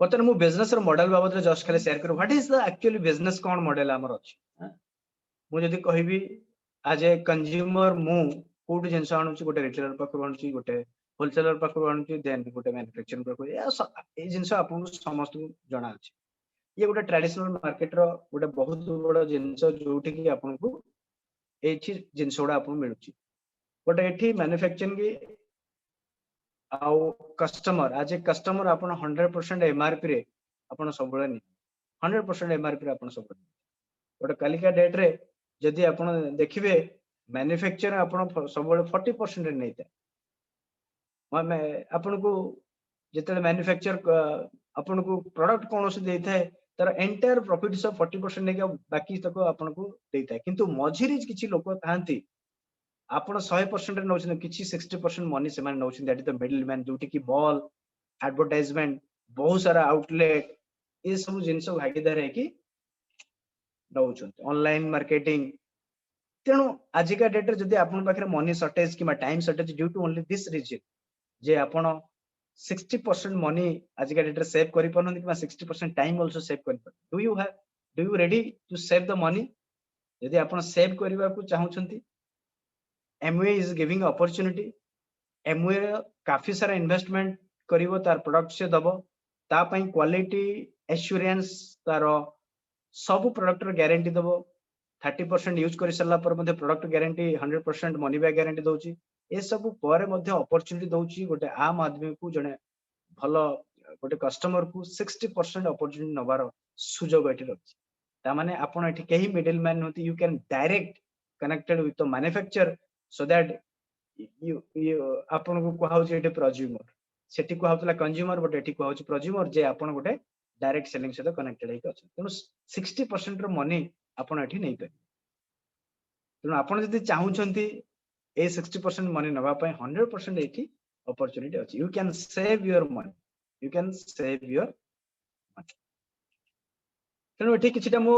बर्तमान मु बिजनेस रो मॉडल बाबत रे जस्ट खाली शेयर करू what is the actually business cone model हमर अछि मु जदी कहबी आज ए कंज्यूमर मु फूड जिंस आणुची गोटे रिटेलर पाखु आणुची गोटे होलसेलर पाखु आणुची देन गोटे मैन्युफैक्चरिंग पाखु ए जिंस आपन समस्त जणा अछि ये गोटे ट्रेडिशनल मार्केट रो गोटे बहुत बड़ जिंस जोठी कि आपन को एठी जिंस गुडा आपन मिलुची बट एठी मैन्युफैक्चरिंग की आउ कस्टमर आज ए कस्टमर आपन 100% एमआरपी रे आपन सबले नि 100% एमआरपी रे आपन सबले बट कालिका डेट रे जदी आपन देखिबे मैन्युफैक्चर आपन सबले 40% रे नैता मैं आपन को जेते मैन्युफैक्चर आपन को प्रोडक्ट कोन से देता है तर एंटायर प्रॉफिट सब 40% ने बाकी तक आपन को देता है किंतु मझिरी किछि लोक थांती आपण 100% रे नौछन किछि 60% मनी से मान नौछन that is the middle man जोटी कि मॉल एडवर्टाइजमेंट बहुत सारा आउटलेट ये सब जिंस भागीदार है कि नौछन ऑनलाइन मार्केटिंग तेनु आजिका डेट रे जदी आपन पाखरे मनी शॉर्टेज कि time shortage due to only this reason जे आपण 60% मनी आज का डेट सेव करि पन कि 60% टाइम आल्सो सेव करि पन do you ready to save the money यदि आपण सेव करबा को चाहउछंती Amway is giving opportunity Amway काफी सारा इन्वेस्टमेंट करिवो तार प्रोडक्ट से दबो ता पई क्वालिटी एश्योरेंस तार सब प्रोडक्ट रो गारंटी दबो 30% यूज करि सरला पर मध्ये product guarantee 100% money back guarantee दोची ए सब पर मध्ये अपॉर्चुनिटी दोची गोटे आम आदमी को जने भलो गोटे कस्टमर को 60% अपॉर्चुनिटी नबार सुजोग एठी रछि ता माने आपण एठी केही मिडिल मैन होती you can direct connected with the manufacture so that you आपण को कहौ जे एठी प्रोज्यूमर सेठी को हाउतला कंज्यूमर बट एठी को हाउची प्रोज्यूमर जे आपण गोटे डायरेक्ट सेलिंग से कनेक्टेड हेक अछि तेनु 60% रो मनी आपण एठी नै पे तेनु आपण जदि चाहू छंती ए 60% मनी नबा पय 100% एठी अपॉर्चुनिटी अछि you can save your money you can save your तेणु एठी किछिटा मो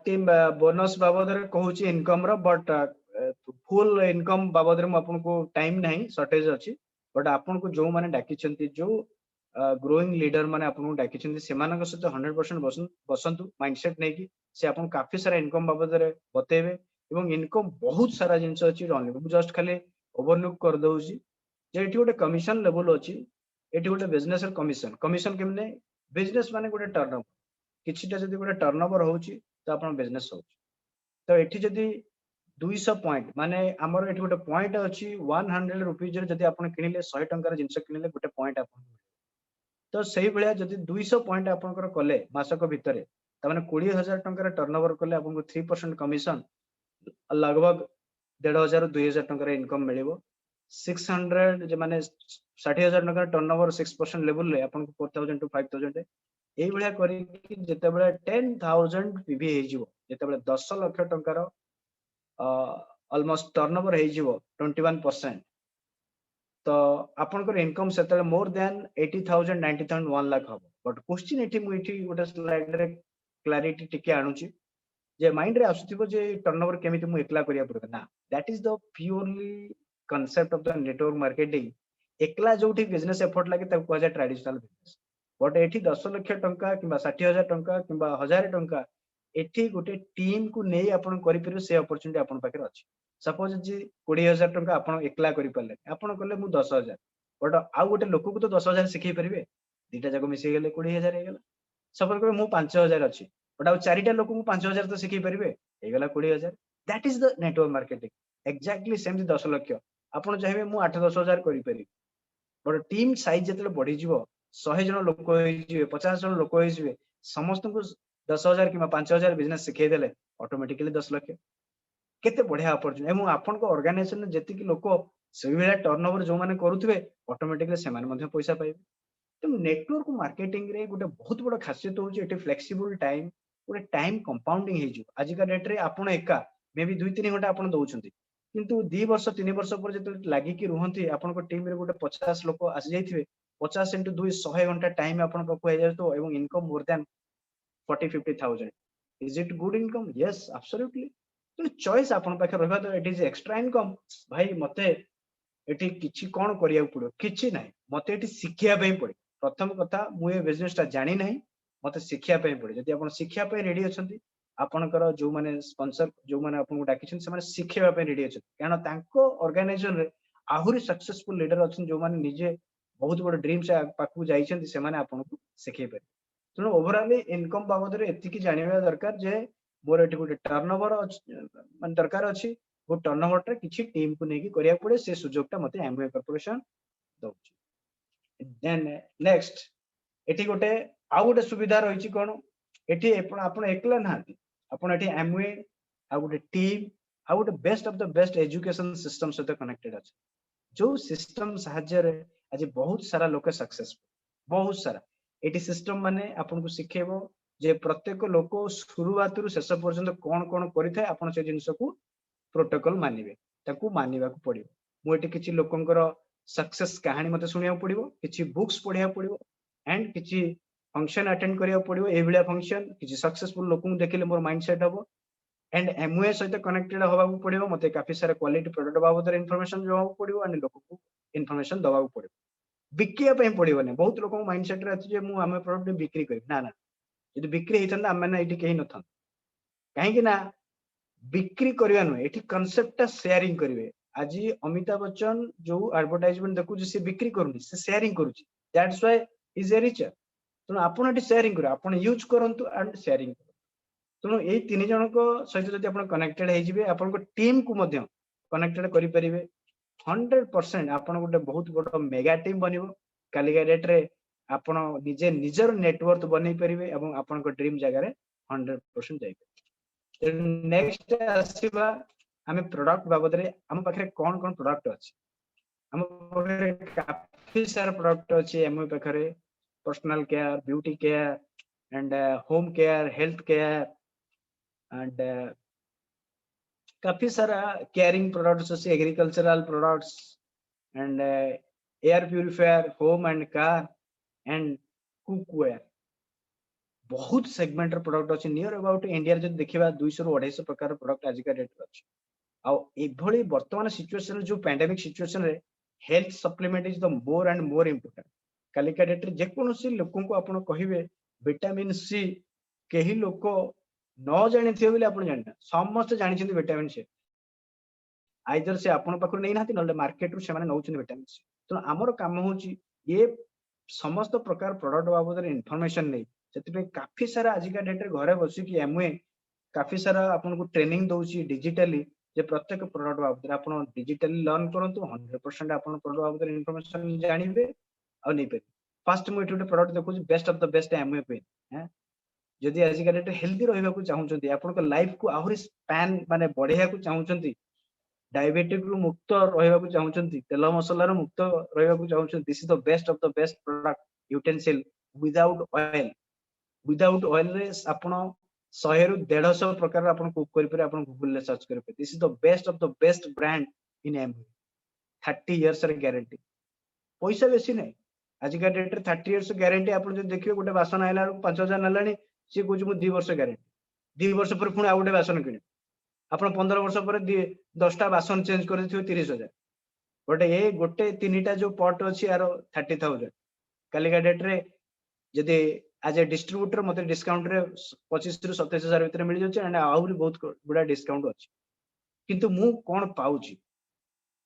टीम बोनस बाबद रे कहूची इनकम रो बट फुल इनकम बाबद रे म आपन को टाइम नाही शॉर्टेज अछि बट आपन को जो माने डाकी छंती जो ग्रोइंग लीडर माने आपन को डाकी छंती से मानक सहित 100% बसंतु माइंडसेट नै कि से आपन काफी सारा इनकम बाबद रे बतेबे एवं इनकम बहुत सारा जिंस अछि रन मु जस्ट खाली ओवरलुक कर दउची जे एठी गोटे कमिशन लेवल अछि एठी गोटे बिजनेस रे कमिशन कमिशन केमने बिजनेस माने गोटे टर्नओवर किछिटा जदि गोटे टर्नओवर होउची तो आपन बिजनेस होउची तो एठी जदि 200 पॉइंट माने हमर एठी गोटे पॉइंट अछि 100 रुपीज रे जदि आपन किनिले 100 टंका रे जिंस किनिले गोटे पॉइंट आपन तो सही भलिया जदि 200 पॉइंट आपनकर कले मासक भितरे त माने 20000 टंका रे टर्नओवर कले आपन को 3% कमिशन लगभग 1500 2000 टंका रे इनकम मिलिबो 600 जे माने 60000 टंका टर्नओवर 6% लेवल ले आपन को 4000 टू 5000 एई भलिया करी कि जते बेले 10000 पीवी हे जिवो जते बेले 10 लाख टंका रो ऑलमोस्ट टर्नओवर हे जिवो 21% तो आपनकर इनकम सेतले मोर देन 80000 90000 1 लाख हो बट क्वेश्चन एठी मु एठी गोटे स्लाइड रे क्लैरिटी टिके आनुची जे माइंड रे आसुथिबो जे टर्नओवर केमिति मु एकला करिया पड़बे ना that is the purely concept of the network marketing एकला जोठी बिजनेस एफर्ट लागे तब को जा ट्रेडिशनल बिजनेस बट एठी 10 लाख टंका किबा 60000 टंका किबा 1000 टंका एठी गोटे टीम को नै आपण करि परियो से अपॉर्चुनिटी आपण पाखे अछि सपोज जी 20000 टंका आपण एकला करि परले आपण कहले मु 10000 बट आ गोटे लोक को तो 10000 सिखै परिबे दीटा जाको मिसै गेले 20000 हे गेला सपोज करे मु 5000 अछि बट आ चारिटा लोक को 5000 तो सिखै परिबे हे गेला 20000 that is the network marketing exactly same 10 lakh आपण चाहेबे मु 8 10000 करि परिबे बट टीम साइज जतले बढ़ी जिवो 100 जन लोक होई जिवे 50 जन लोक होई जिवे समस्त को 10000 कि 5000 बिजनेस सिखै देले ऑटोमेटिकली 10 लाख केते बढ़िया अपॉर्चुनिटी एवं आपन को ऑर्गेनाइजेशन जेति कि लोक सही बेला टर्नओवर जो माने करूथबे ऑटोमेटिकली से माने मध्ये पैसा पाइबे तो नेटवर्क मार्केटिंग रे गोटे बहुत बड़ खासियत होची एटे फ्लेक्सिबल टाइम गोटे टाइम कंपाउंडिंग हे जो आज का डेट रे आपन एका मे बी 2-3 घंटा आपन दउछंती किंतु 2 वर्ष 3 वर्ष पर जते लागि कि रुहंती आपन को टीम रे गोटे 50 लोक आसी जाइथिबे 50 into 2 100 घंटा टाइम आपन पको हे जातो एवं income more than 40-50,000 is it good income yes absolutely तो चॉइस आपन पाखे रहबा तो इट इज एक्स्ट्रा इनकम भाई मते एठी किछि कोन करिया पड़ो किछि नै मते एठी सिखिया पई पड़े प्रथम कथा मु ए बिजनेस ता जानि नै मते सिखिया पई पड़े जदि आपन सिखिया पई रेडी अछंती आपनकर जो माने स्पॉन्सर जो माने आपन को डाकिछन से माने सिखेबा पई रेडी अछन कारण तांको ऑर्गेनाइजेशन रे आहुरी सक्सेसफुल लीडर अछन जो माने निजे बहुत बड़ ड्रीम से पाकू जाइछन से माने आपन को सिखै पारे तेणु ओवरऑल इनकम बाबद रे एति की जानिबा दरकार जे मोर एठी गोटे टर्नओवर मान दरकार अछि वो टर्नओवर रे किछि टीम को नेकी करिया पड़े से सुजोगटा मते एमवे कॉर्पोरेशन दउछि देन नेक्स्ट एठी गोटे आ गोटे सुविधा रहिछि कोन एठी आपण एकला नाहंती आपण एठी एमवे आ गोटे टीम आ गोटे best of the best education system सहित कनेक्टेड अछि जो सिस्टम सहाय्य रे आज बहुत सारा लोक सक्सेसफुल बहुत सारा एटी सिस्टम माने आपन को सिखेबो जे प्रत्येक लोक शुरुआत रु शेष पर्यंत कोन कोन करिथाय आपन से जिंस को प्रोटोकॉल मानिबे ताकू मानिबा को पड़िबो मु एटी किछि लोकंकर सक्सेस कहानी मते सुनिया पड़िबो किछि बुक्स पढिया पड़िबो एंड किछि फंक्शन अटेंड करिया पड़िबो ए भलिया फंक्शन किछि सक्सेसफुल लोकन देखिले मोर माइंडसेट हबो एंड एमवे सहित कनेक्टेड होबा को पड़िबो मते काफी सारा क्वालिटी प्रोडक्ट बाबद इंफॉर्मेशन जोबा को पड़िबो एंड लोक को इंफॉर्मेशन दबा को पड़िबो बिकिया पई पड़िबो ने बहुत लोक माइंडसेट रे अछि जे मु हम प्रोडक्ट बिक्री करी ना ना यदि बिक्री हेतन हम ना एठी केही नथन काहे कि ना बिक्री करिया न एठी कांसेप्ट ता शेयरिंग करिवे आज अमिताभ बच्चन जो एडवर्टाइजमेंट देखु जे से बिक्री करूनी से शेयरिंग करूची that's why is a richer तो आपण एठी शेयरिंग करू आपण यूज करंतु एंड शेयरिंग तेणु ये तीन जन सहित जब आप कनेक्टेड हो आपण टीम को कनेक्टेड करें 100% आप गोटे बहुत बड़ मेगा टीम बन कालिका डेट रे आपण निजे निजर नेटवर्थ बनै परिबे एवं आपण को ड्रीम जगह रे 100% जाइबे। नेक्स्ट आसीबा हमें प्रोडक्ट बाबद रे हम पाखरे कोन कोन प्रोडक्ट अछि। हम पाखरे काफी सारा प्रोडक्ट अछि एम पाखरे personal care, beauty care and home care, health care and काफी सारा केयरिंग प्रोडक्ट्स अछि, agricultural products and air purifier, home and car and cookware. बहुत सेगमेंट रो प्रोडक्ट अछि। नियर अबाउट इंडिया रे जब देखिबा 200 ରୁ 250 प्रकार प्रोडक्ट आज का डेट अछि। आ एभली वर्तमान सिचुएशन जो पैंडेमिक सिचुएशन रे health supplement is the more and more important. काली का डेट रे जे कोनोसी लोकन को आपण कहिबे विटामिन सी केही लोक न जानि थिए बोली आपण जानि समस्त जानि छिन विटामिन सी आइदर से आपण पाखर नै नाथि नले मार्केट रू से माने नौछन विटामिन सी। तो हमर काम होची ये समस्त प्रकार प्रोडक्ट बाबद इनफॉरमेशन नहीं से काफी सारा आज का डेट घरे बस कि एमवे काफी सारा आपन को ट्रेनिंग दउची डिजिटली जे प्रत्येक प्रोडक्ट बाबद आपन डिजिटली लर्न करंतु 100% आपन प्रोडक्ट बाबद इनफॉरमेशन जानिबे आ नै पे। फर्स्ट मु एटुटे प्रोडक्ट देखु best of the best Amway पे हैं जदि आज का डेट हेल्दी रहबा को चाहउछंती आपन को लाइफ को आहुरी स्पैन माने बढ़िया को चाहउछंती डायबिटिक रु मुक्त रहबा को चाहउछंती तेल मसला रु मुक्त रहबा को चाहउछंती this is the best of the best product utensil without oil रे आपण 100 रु 150 प्रकार आपण कुक करि पर आपण गूगल ले सर्च करि पर this is the best of the best brand in Amway 30 years रे गारंटी पैसा बेसी नै आज का डेट रे 30 इयर्स गारंटी आपण जे देखियो गोटे बासन आइला 5000 नलानी से कुछ मु 2 वर्ष गारंटी 2 वर्ष पर पुणी आ गोटे बासन किने आपण 15 वर्ष पर 10टा बासन चेंज कर दिथियो 30000 बट ए गोटे तीनटा जो पॉट अछि यार 30000 काली का डेट रे जदि आज ए डिस्ट्रीब्यूटर मते डिस्काउंट रे 25 रु 27000 भीतर मिल जाउछ एंड आउरी बहुत गुडा डिस्काउंट अछि किंतु मु कोन पाउची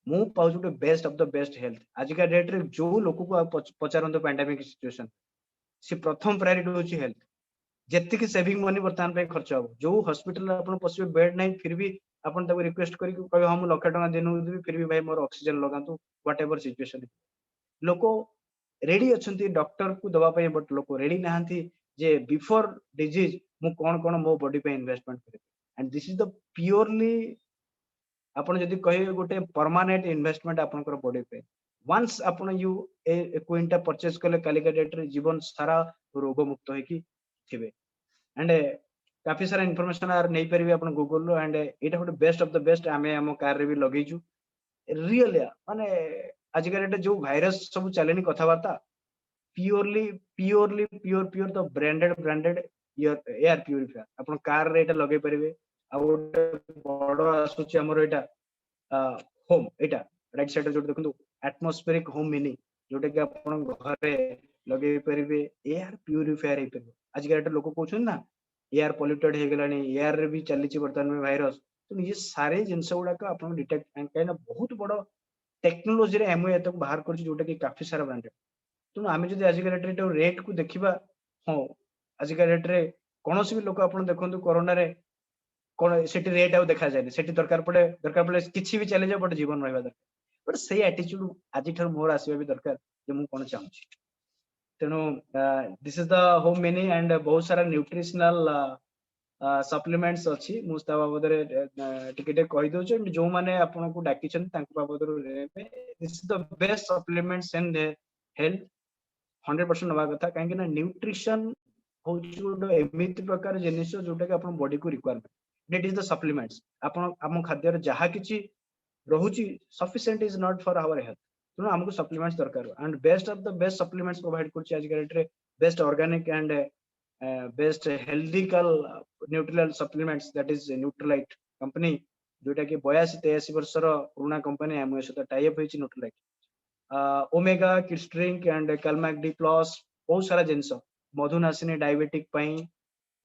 मु पाउछु to best of the best health आज का डेट रे जो लोक को पचारंतो पैंडेमिक सिचुएशन से प्रथम प्रायोरिटी होची हेल्थ जेति की सेविंग मनी वर्तमान पे खर्च हो जो हॉस्पिटल आपण पसिबे बेड नहीं फिर भी आपण तब रिक्वेस्ट करी कह हम लाख टका देनु फिर भी भाई मोर ऑक्सीजन लगांतु व्हाटएवर सिचुएशन लोको रेडी अछंती डॉक्टर को दवा पे बट लोको रेडी नाहंती जे बिफोर डिजीज मु कोन कोन मो बॉडी पे इन्वेस्टमेंट करे and this is the purely आपण जदी कहे गोटे परमानेंट इन्वेस्टमेंट आपनकर बॉडी पे वंस आपण यू ए क्विंटा परचेज कले कालिका डेट रे जीवन सारा रोग मुक्त होई की थिबे एंड काफी सारा इन्फॉर्मेशन आर नै परिबे आपण गूगल रो एंड एटा गोटे बेस्ट ऑफ द बेस्ट आमे हम कार रे भी लगेजु रियल माने आज का डेट जो वायरस सब चलेनी कथा वार्ता pure the branded air purifier आपण कार रे एटा लगे परिबे आ गोटे बड़ आसुची हमर एटा होम एटा राइट साइड जो देखंतु एटमॉस्फेरिक होम मिनी जोटे कि आपण घरे लगे परिबे एयर प्यूरिफायर हे परिबे आज का डेट लोक कहउछन ना एयर पॉल्यूटेड हे गेलानी एयर रे भी चली छि वर्तमान में वायरस तो ये सारे जिंस गुडा का आपण डिटेक्ट काइना बहुत बड़ टेक्नोलॉजी रे एमओ एतक बाहर कर जोटा कि काफी सारा ब्रांडेड तो आमे जदि आज का डेट रेट को देखिबा हो आज का डेट रे कोनोसी भी लोक आपण देखंतु कोरोना रे कोन सेठी रेट आउ देखा जाय सेठी दरकार पड़े किछि भी चले जाय बट जीवन रहबा दरकार बट सही एटीट्यूड आज ठर मोर आसीबा भी दरकार जे मु कोन चाहू तेनो this is the home many and बहुत सारा न्यूट्रिशनल सप्लीमेंट्स अछि मुस्ता बाबद रे टिके कहि दउ छ जो माने आपन को डाकी छन तांको बाबद रे this is the best supplements in health 100% नवा कथा काहे कि ना न्यूट्रिशन हो जो एमिति प्रकार जिनिस जोटा कि आपन बॉडी को requirement that is the supplements आपन हम खाद्य रे जहा किछि रहुची sufficient is not for our health तो हमको सप्लीमेंट्स दरकार and best of the best supplements provide करछि आज के डेट रे best organic and best healthical nutrial supplements that is Nutrilite company जोटा कि 82-83 वर्ष रो पुराना कंपनी एमओ सहित टाई अप होइछि Nutrilite Omega kids drink and Calmag D plus बहुत सारा जिंस मधुनासिनी डायबिटिक पई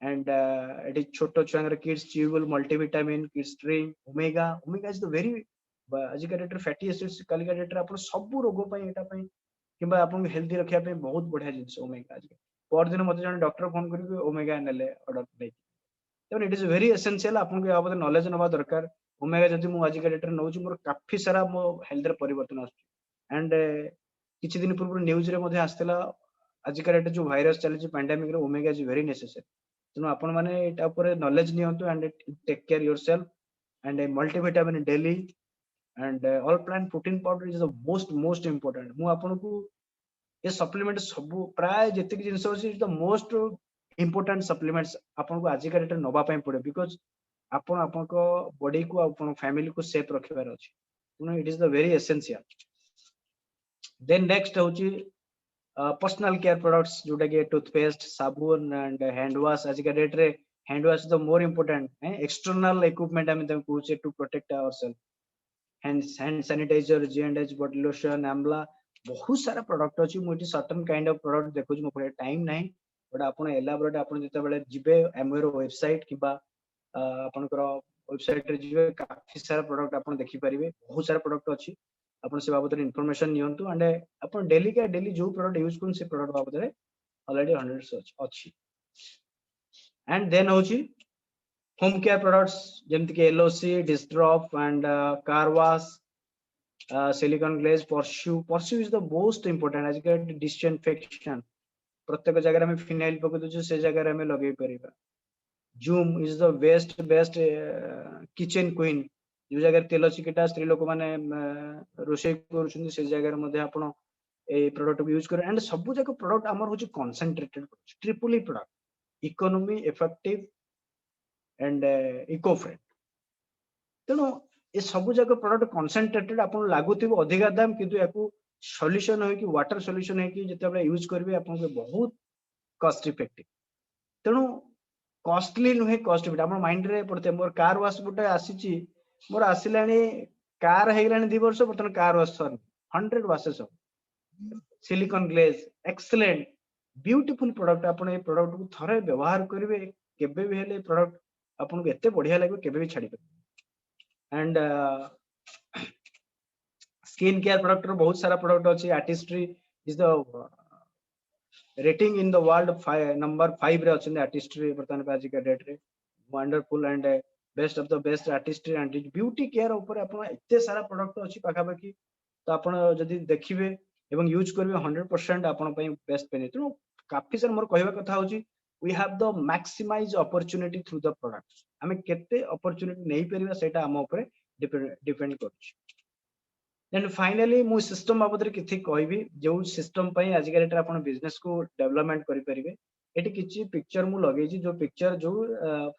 एंड एटी छोटो छुआंगर kids chewable multivitamin kids drink Omega is the very आज का डेट फैटी एसिड्स काली का डेट अपन सब रोग पई एटा पई किबा अपन हेल्दी रखिया पे बहुत बढ़िया जिंस ओमेगा आज पर दिन मते जने डॉक्टर फोन करिवे ओमेगा नेले ऑर्डर नै तो इट इज वेरी एसेंशियल अपन के बाबत नॉलेज नबा दरकार ओमेगा जदि मु आज का डेट रे नउची मोर काफी सारा मो हेल्थ रे परिवर्तन आछ एंड किछि दिन पूर्व न्यूज रे मध्ये आस्तला आज का जो भाइरस चली पैंडेमिक रे ओमेगा इज वेरी नेसेसरी तेणु आपण माने एटा ऊपर नॉलेज नियंतु and take care yourself and multivitamin daily and all plant protein powder is the most important मु आपन को ये सप्लीमेंट सब प्राय जतिक जिंस अछि द मोस्ट इंपोर्टेंट सप्लीमेंट्स आपन को आज का डेट नबा पय पड़े बिकॉज़ आपन आपन को बॉडी को आपन फैमिली को सेफ रखिबार अछि तेणु it is the very essential then next होची पर्सनल केयर प्रोडक्ट्स जोटा कि टूथपेस्ट साबुन एंड हैंड वॉश आज का डेट रे hand wash the more important external equipment हम तम कहूचे to protect ourself hand sanitizer जी&एच बॉडी लोशन आमला बहुत सारा प्रोडक्ट अछि मोटी सर्टेन काइंड ऑफ प्रोडक्ट देखुज मो टाइम नाही बट आपण एलाबोरेट आपण जते बेले जिबे एमवे रो वेबसाइट किबा आपनकर वेबसाइट रे जिबे काफी सारा प्रोडक्ट आपण देखि परिबे बहुत सारा प्रोडक्ट अछि आपण से बाबत इन्फॉर्मेशन नियंतु एंड आपण डेली जो प्रोडक्ट यूज करन से प्रोडक्ट बाबत रे ऑलरेडी हंड्रेड्स अछि एंड देन होची होम केयर प्रोडक्ट्स जेमति के LOC dish drops and car wash silicone glaze Pursue is the most important आज के डिसइंफेक्शन प्रत्येक जगह में फिनाइल पके दछु से जगह में लगे परिबा Zoom is the best kitchen queen जो जगह तेल चिकिटा स्त्री लोक माने रोषे करूछन से जगह मध्ये आपण ए प्रोडक्ट यूज कर एंड सब जगह प्रोडक्ट हमर होची concentrated triply product economy effective and eco friend तेणु ये सब जगह प्रोडक्ट कंसंट्रेटेड आपन लागुथिबो अधिका दाम किंतु याकू सॉल्यूशन होय कि वाटर सॉल्यूशन है कि जते यूज करबे आपन के बहुत कॉस्ट इफेक्टिव तेणु कॉस्टली नुहे कॉस्ट इफेक्टिव आपन माइंड रे पड़ते मोर कार वॉश बुटे आसीची मोर आसिलानी कार हेगलानी 2 वर्ष बर्तन car wash sir 100 washes silicone glaze excellent beautiful product आपन ए प्रोडक्ट को थरे व्यवहार करिवे केबे भी हेले प्रोडक्ट आपन को एते बढ़िया लागबे केबे भी छाडी एंड स्किन केयर प्रोडक्ट रो बहुत सारा प्रोडक्ट अछि artistry is the rating in the world number 5 रे अछि आर्टिस्ट्री बर्तन पे आज के डेट रे wonderful and best of the best artistry and beauty care ऊपर अपन एते सारा प्रोडक्ट अछि पाखा पाखी तो आपण जदी देखिबे एवं यूज करबे 100% आपण पई बेस्ट पेने तो काफी सर मोर कहबा कथा होची we have the maximize opportunity through the products हमें केते opportunity नहीं परिबा सेटा हम ऊपर डिपेंड करछि देन फाइनली मु सिस्टम बाबत रे किथि कहबी जो सिस्टम पई आज के डेट रे आपण बिजनेस को डेवलपमेंट करि परिबे एटी किछि पिक्चर मु लगै छी जो पिक्चर जो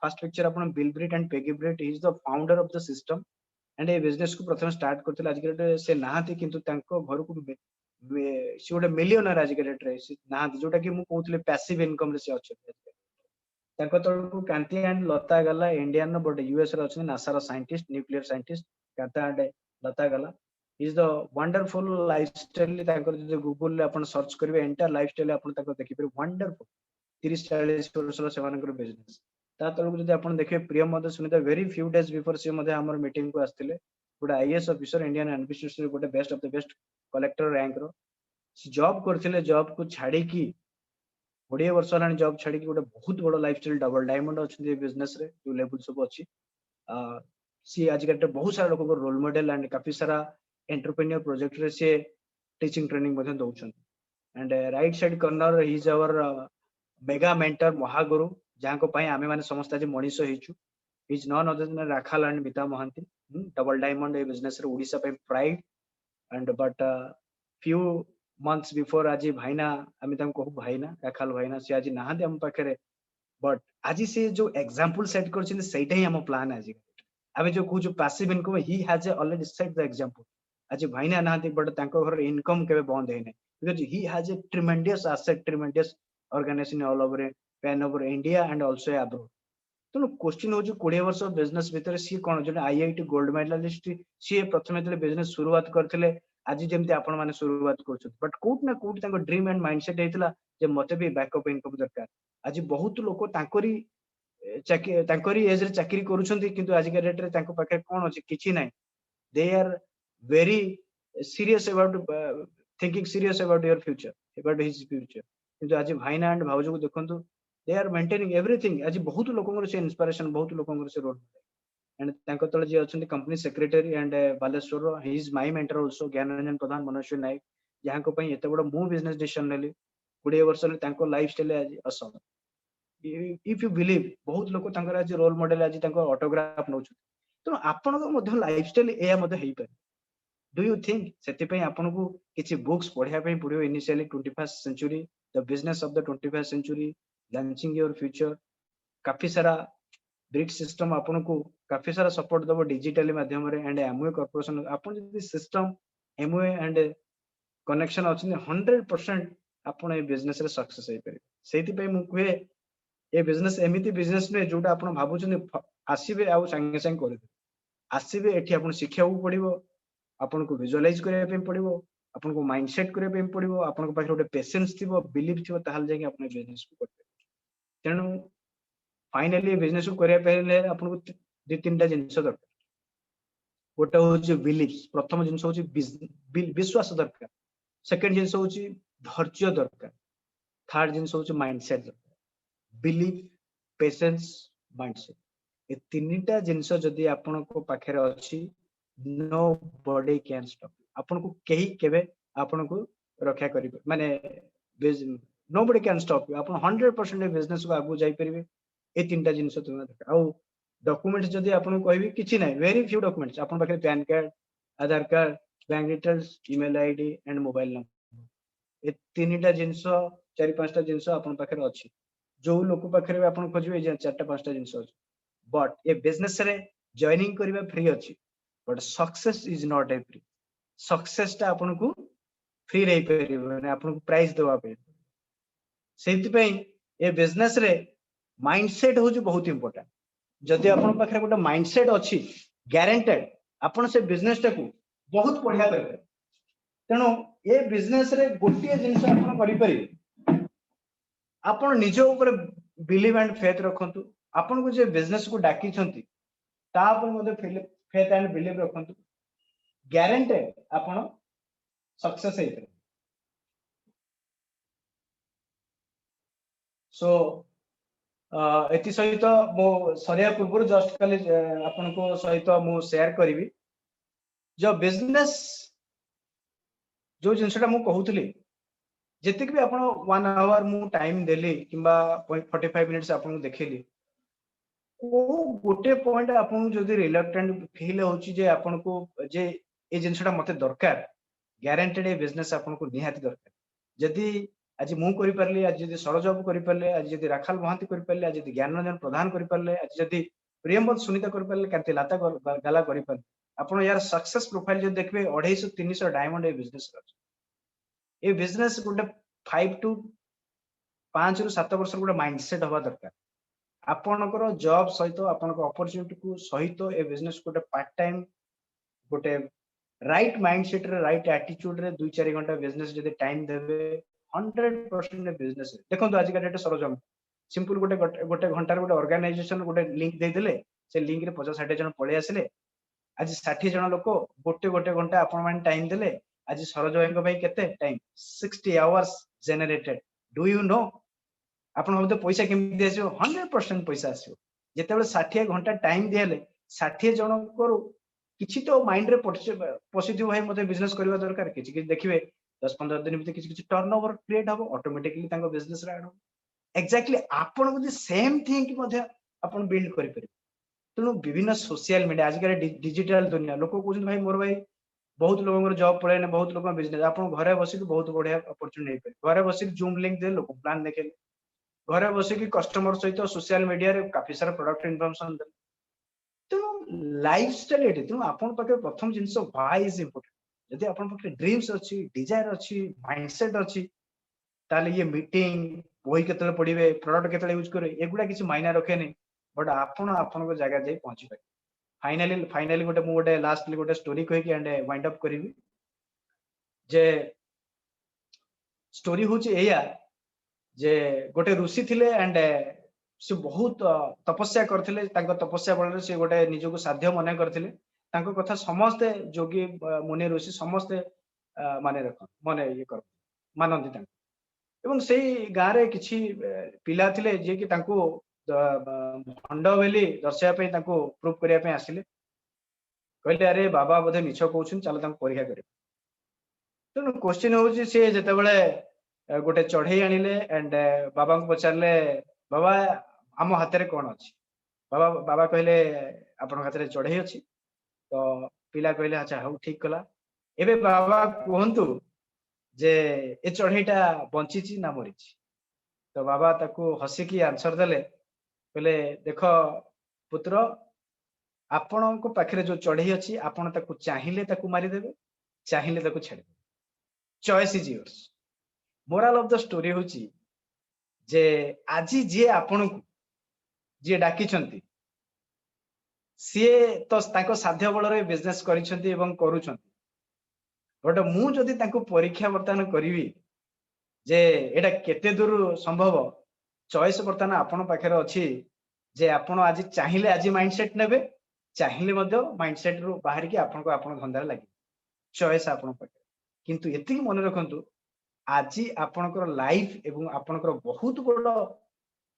फर्स्ट पिक्चर आपण Bill Britt and Peggy Britt is the founder of the system and ए बिजनेस को प्रथम स्टार्ट करथिल आज के डेट से नाहाती किंतु तांको घर को से गोटे मिलियनर आज के डेट रे नाहाती जोटा कि मु कहउतले पैसिव इनकम रे से अछि तांको तळको कांति एंड लता गला इंडियन बट यूएस रे अछि नासा रो scientist nuclear scientist Kanta and Lata गला इज द वंडरफुल लाइफस्टाइल तांको जे गूगल ले आपण सर्च करबे एंटायर लाइफस्टाइल आपण तांको देखि पर वंडरफुल 30-40 वर्ष सेमानकर बिजनेस ता तळको जदि आपण देखिबे प्रिय मधे Sunita very few days before से मधे हमर मीटिंग को आस्थिले गोटे आईएएस ऑफिसर इंडियन एनबीसीसी गोटे best of the best collector rank रो जॉब करथिले जॉब को छाडी की 20 वर्ष लानी जॉब छाडी की गोटे बहुत बड़ लाइफस्टाइल डबल डायमंड अछि बिजनेस रे जो लेवल सब अछि सी आज के बहुत सारा लोक को रोल मॉडल एंड काफी सारा एंटरप्रेन्योर प्रोजेक्ट रे से टीचिंग ट्रेनिंग मध्ये दउछन and right side corner he is our mega mentor महागुरु जहां को पई आमे माने समस्त आज मनीष हेचु is none other than Rakhal and Mita Mahanty double diamond ए बिजनेस रे ओडिसा पे pride and but few months before आज भाईना आमे तम कहू भाईना राखाल भाईना से आज नाहादे हम पाखरे बट आज से जो एग्जांपल सेट करछिन सेटा ही हम प्लान आज आमे जो कहू जो passive income he has already set the example आज भाईना नाहादे बट तांको घर इनकम केबे बंद हेने because he has a tremendous asset tremendous organisation all over pan over India and also abroad तो क्वेश्चन हो जो 20 वर्ष बिजनेस भीतर सी कोन जो आईआईटी गोल्ड मेडलिस्ट सी प्रथमे तले बिजनेस शुरुआत करथिले आज जेमती आपण माने शुरुआत करछत बट कोट ना कोट तांको ड्रीम एंड माइंडसेट हेतला जे मते भी बैकअप इनकम दरकार आज बहुत लोक तांकरी एज रे चाकरी करूछंती किंतु आज के डेट रे तांको पाखे कोन अछि किछि नै they are very serious about thinking serious about your future about his future किंतु आज भाईना एंड भाउजो को देखंतु दे आर मेंटेनिंग एवरीथिंग आज बहुत लोकंगर से इंस्पिरेशन बहुत लोकंगर से रोल एंड तांको तळे जे अछंती company secretary and Baleshwar he is my mentor also Gyanaranjan Pradhan Manoj Nayak जहां को पई एते बड़ मु बिजनेस डिसीजन लेली 20 वर्ष लाइफस्टाइल आज असम इफ यू बिलीव बहुत लोक आज रोल मॉडल आज ऑटोग्राफ नौ तेणु आपण लाइफस्टाइल या पारे डू यू थिंक से आपन को किसी बुक्स पढ़िया पड़ो initially 21st century the business of the 21st century launching your future काफी सारा ब्रिक सिस्टम आपन को काफी सारा सपोर्ट दबो डिजिटली माध्यम रे एंड एमवे कॉर्पोरेशन आपन जदी सिस्टम एमवे एंड कनेक्शन अछि 100% आपन ए बिजनेस रे सक्सेस होई पारे सेति पे मु कहे ए बिजनेस एमिति बिजनेस ने जोटा आपन भाबु छन आसीबे आ संगे संगे कर आसीबे एठी आपन शिक्षा को पड़िबो आपन को विजुअलाइज करबे पे पड़िबो आपन को माइंडसेट करबे पे पड़िबो आपन को पाखे गोटे पेशेंस थिबो बिलीव थिबो ताहाल जाके आपन बिजनेस को करबे तेनु फाइनली बिजनेस को करिया पहले आपन को दि तीनटा जिंस दरकार गोटे होची बिलीव प्रथम जिंस होची विश्वास दरकार सेकंड जिंस होची धैर्य दरकार थर्ड जिंस होची माइंडसेट दरकार बिलीव पेशेंस माइंडसेट ए तीनटा जिंस जदी आपन को पाखे अछि नो बॉडी कैन स्टॉप आपन को केही केबे आपन को रक्षा करिवे माने नो बॉडी कैन स्टॉप आपन 100% बिजनेस को आगु जाई परिबे ए तीनटा जिंस तुम दरकार आ डॉक्यूमेंट्स जदी आपन कहबी किछि नै वेरी फ्यू डॉक्यूमेंट्स आपन पाखे pan card Aadhaar card bank details email ID and mobile number A तीनटा जिंस चारि पांचटा जिंस आपन पाखे अछि जो लोक पाखे आपन खोजबे जे चारटा पांचटा जिंस अछि बट ए बिजनेस रे जॉइनिंग करबा फ्री अछि but success is not a free success ता आपन को फ्री रही परिबो ने आपन को प्राइस देवा पे सेति पे ए बिजनेस रे माइंडसेट हो बहुत इंपोर्टेंट जदि आपन पाखे गोटे माइंडसेट अछि गारंटेड आपन से बिजनेस टा को बहुत बढ़िया करबे तेणु ए बिजनेस रे गोटे जिंस आपन करि परिबे आपन निज ऊपर बिलीव एंड फेथ रखंतु आपन को जे बिजनेस को डाकी छंती ता पर मते फेथ एंड बिलीव रखंतु गारंटेड आपन सक्सेस हेते सो एति सहित मो सरिया पूर्व जस्ट खाली आपन को सहित मु शेयर करिवि जो बिजनेस जो जिनसटा मु कहउतली जेतिक भी आपन 1 आवर मु टाइम देली किबा 45 मिनिट्स आपन को देखिली को गोटे पॉइंट आपन जदी रिलक्टेंट फील होची जे आपन को जे ए जिनसटा मते दरकार गारंटेड ए बिजनेस आपन को निहाती दरकार जदी आज मु करि परली आज जदी सरजब करि परले आज जदी राखाल महांती करि परले आज जदी ज्ञानरंजन प्रदान करि परले आज जदी प्रियंवद सुनीता करि परले कांति लाता गाला करि परले आपन यार सक्सेस प्रोफाइल जो देखबे 250 300 डायमंड ए बिजनेस ए बिजनेस गोटे 5 टू 5 रु 7 वर्ष गोटे माइंडसेट हवा दरकार आपनकर जॉब सहित आपनकर अपॉर्चुनिटी को सहित ए बिजनेस गोटे पार्ट टाइम गोटे राइट माइंडसेट रे राइट एटीट्यूड रे 2-4 घंटा बिजनेस जदी टाइम देबे 100% बिजनेस देखो आज का डेट सरजम सिंपल गोटे घंटा गोटे ऑर्गेनाइजेशन गोटे लिंक दे देले से लिंक रे 50-60 जन पळे आसिले आज 60 जन लोक गोटे घंटा आपण मान टाइम देले आज सरज भाई भाई केते time 60 hours generated do you no आपण हम पैसा केमि आसीबो 100% पैसा आसीबो जेतेबेले 60 घंटा टाइम दियले 60 जन को किछि तो माइंड रे पॉजिटिव भाई मते बिजनेस करबा दरकार किछि देखिबे 10-15 दिन भीतर किछि टर्नओवर क्रिएट हबो ऑटोमेटिकली तांको बिजनेस रे आडो एक्जेक्टली आपण को सेम थिंग मध्ये आपण बिल्ड करि परिबे तेणु विभिन्न सोशल मीडिया आज डिजिटल दुनिया लोक कहते भाई मोर भाई बहुत लोगों जॉब पड़े बहुत लोग बिजनेस आप घरे बसिक बहुत बढ़िया अपॉर्चुनिटी घरे बसिक जूम लिंक दे लोक प्लान देखे घरे बसिक कस्टमर सहित सोशल मीडिया रे काफी सारा प्रोडक्ट इन्फॉर्मेशन दे तेणु लाइफस्टाइल एटे तेणु आपन पाखे प्रथम जिंस व्हाई इज इंपोर्टेंट जदि आपन पाखे ड्रीम्स अछि डिजायर अछि माइंडसेट अछि ताले ये मीटिंग बही केतले पढिबे प्रोडक्ट केतले यूज करे एगुडा किछि मायना रखेनी बट आपन को जगह जाई पहुंची पाए फाइनली गोटे मु गोटे लास्टली गोटे स्टोरी कहि के एंड वाइंड अप करिवि जे स्टोरी होची एया जे गोटे ऋषि थिले एंड से बहुत तपस्या करथिले तांको तपस्या बळ से गोटे निजको साध्य मने करथिले तांको कथा समस्त जोगी मुनि ऋषि समस्त माने रख माने ये कर मानंती तांको एवं सेही गारे किछि पिला थिले जे कि तांको भंड बेली दर्शाया पे तांको प्रूफ करिया पे आसिले कहले अरे बाबा बोधे मिछ कहउछन चलो तांको परीक्षा करे तेणु क्वेश्चन होची से जेते बेले गोटे चढ़ई आनिले एंड बाबा को पचारले बाबा आम हाथ में कौन अच्छी बाबा बाबा कहले आपण हाथ में चढ़ई अच्छी तो पिला कहले अच्छा हाँ ठीक कला एबे बाबा कहतु जे ए चढ़ईटा बंची ना मरी तो बाबा ताकू हसिकी आंसर देले कहले देख पुत्र आपण पाखे जो चढ़ई अच्छी आपण ताकू चाहिए ताकू मारिदेवे चाहिए ताकू छाड़े choice is yours moral of the story होची जे आजी जे आपण को जे डाकी छंती सीए तो ताको साध्य बल रे बिजनेस करिसंती एवं करूछंती बट मु जदी ताको परीक्षा वर्तमान करिवि जे एटा केते दूर संभव चॉइस वर्तमान आपण पाखे अछि जे आपण आज चाहिए आज माइंडसेट नेबे चाहिए मध्य माइंडसेट रु बाहर की आपण को आपण धंदा लागि चॉइस आपण पाखे किंतु एतिक मन रखंतु आज आपणकर लाइफ एवं आपणकर बहुत बड़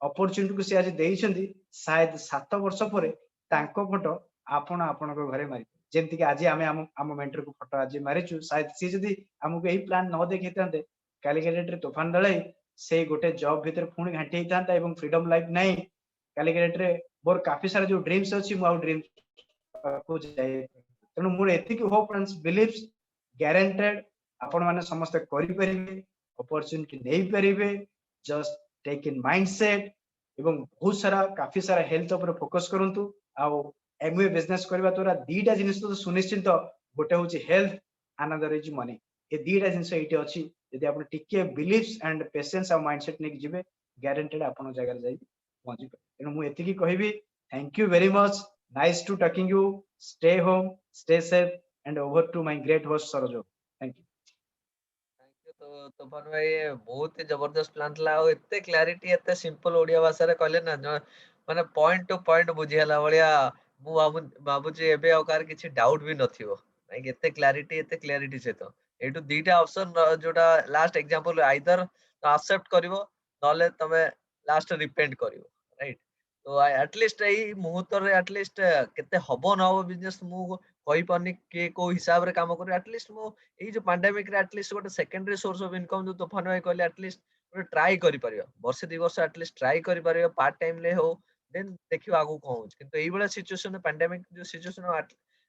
अपॉर्चुनिटी को से आज देइछंती शायद 7 वर्ष परे तांको फोटो आपण आपणकर घरे मारि जेंति कि आज आमे आम मेंटर को फोटो आज मारिछु शायद सी जदी हमको एही प्लान न देखैतांते कैलिकट रे तूफान दलाई से गोटे जॉब भीतर पुणी घांटी हेतांता एवं फ्रीडम लाइफ नहीं कैलिकट रे मोर काफी सारा जो ड्रीम्स अछि मो ड्रीम्स को जाय तनु मोर एतिक होप एंड बिलीव्स गारंटेड आपण माने समस्त करि परिबे अपॉर्चुनिटी नै परिबे जस्ट टेक इन माइंडसेट एवं बहुत सारा काफी सारा हेल्थ ऊपर फोकस करंतु आउ एमवे बिजनेस करबा तोरा दीटा जिनिस तो सुनिश्चित गोटे होची हेल्थ अनदर इज मनी ए दीटा जिनिस एठी अछि यदि आपण टिके बिलीव्स एंड पेशेंस आ माइंडसेट नेक जिवे गारंटेड आपण जगह जाई पहुंची पे एनु मु एति की कहबी thank you very much nice to talking you stay home stay safe and over to my great host Saroj thank you तो तूफान भाई बहुत ही जबरदस्त प्लान था और एते क्लैरिटी एते सिंपल ओडिया भाषा रे कहले ना माने पॉइंट टू पॉइंट बुझियाला भलिया मु बाबूजी एबे और कार किछि डाउट भी नथिबो लाइक एते क्लैरिटी से तो एटू दीटा ऑप्शन जोटा लास्ट एग्जांपल आइदर एक्सेप्ट करिवो नले तमे लास्ट रिपेंट करिवो राइट तो एटलीस्ट एई मुहूर्त रे एटलीस्ट केते हबो न हबो बिजनेस मु कहि पानी के को हिसाब रे काम करी एटलीस्ट मु एई जो पैंडेमिक रे एटलीस्ट गोटे सेकेंडरी सोर्स ऑफ इनकम जो तूफान भाई कहले एटलीस्ट गोटे ट्राई करि परियो वर्ष 2 वर्ष एटलीस्ट ट्राई करि परियो पार्ट टाइम ले हो देन देखियो आगु कोन होछ किंतु एई बडा सिचुएशन पैंडेमिक जो सिचुएशन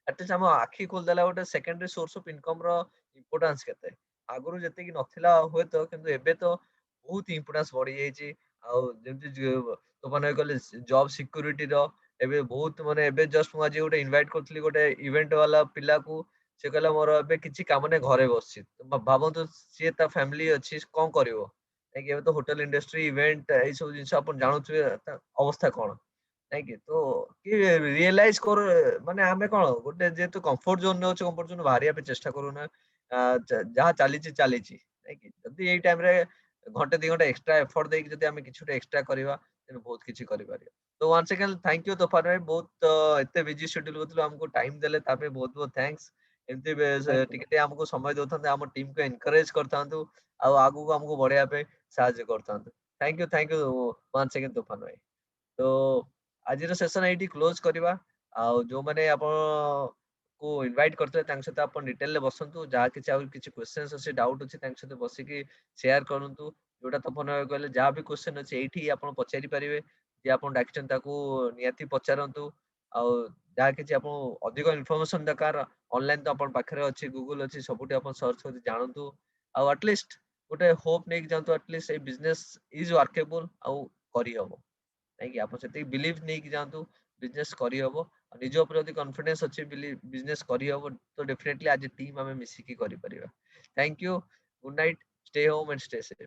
एटलीस्ट हम आखी खोल देला गोटे सेकेंडरी सोर्स ऑफ इनकम रो इंपोर्टेंस केते आगुरु जते कि नथिला होय तो किंतु एबे तो बहुत इंपोर्टेंस बढ़ी जाईची आ जेमति तूफान भाई कहले जॉब सिक्योरिटी रो एबे बहुत माने एबे जस्ट मु आज गोटे इनवाइट करथली गोटे इवेंट वाला पिला को से कहला मोर एबे किछि काम ने घरे बसछि भाबंतु सी ता फैमिली अछि कोन करिवो लाइक एबे तो होटल इंडस्ट्री इवेंट ए सब जिंस अपन जानुथुए अवस्था कोन लाइक तो कि रियलाइज कर माने हमें कोन गोटे जेतु कंफर्ट जोन ने अछि कंफर्ट जोन बाहरिया पे चेष्टा करू ना जहा चालीची लाइक जदी एई टाइम रे घंटे 2 घंटा एक्स्ट्रा एफर्ट देक जदी हमें किछुटे एक्स्ट्रा करबा तेन बहुत किछि करि पारियो तो वंस अगेन थैंक यू तूफान भाई बहुत एते बिजी शेड्यूल होतलो हमको टाइम देले तापे बहुत बहुत थैंक्स एमती टिके हमको समय दउथांते हम टीम को एनकरेज करथांतु आ आगु को हमको बढ़िया पे साहाय्य करथांतु थैंक यू वंस अगेन तूफान भाई तो आज सेशन एटी क्लोज करवा आ जो माने आपण को इनवाइट करते तांग सहित आपण डिटेल ले बसंतु जहा किछि आ किछि क्वेश्चंस अछि डाउट अछि तांग सहित बसिकी शेयर करंतु जोटा तपन कहले जहा भी क्वेश्चन अछि एठी आपण पचारि परिवे जे आपण डाकिचन ताकू नियति पचारंतु आ जहा किछि आपण अधिक इन्फॉर्मेशन दरकार ऑनलाइन तो आपण पाखरे अछि गूगल अछि सबुठी आपण सर्च करि जानंतु आ एटलीस्ट गोटे होप नै जानतु at least a business is workable आ करि हबो नहीं आप बिलीव नहीं कि जानतु बिजनेस करी हबो निज ऊपर यदि कॉन्फिडेंस अछि बिजनेस करी हबो तो डेफिनेटली आज टीम हमें मिसिकी करी परिबा thank you good night stay home and stay safe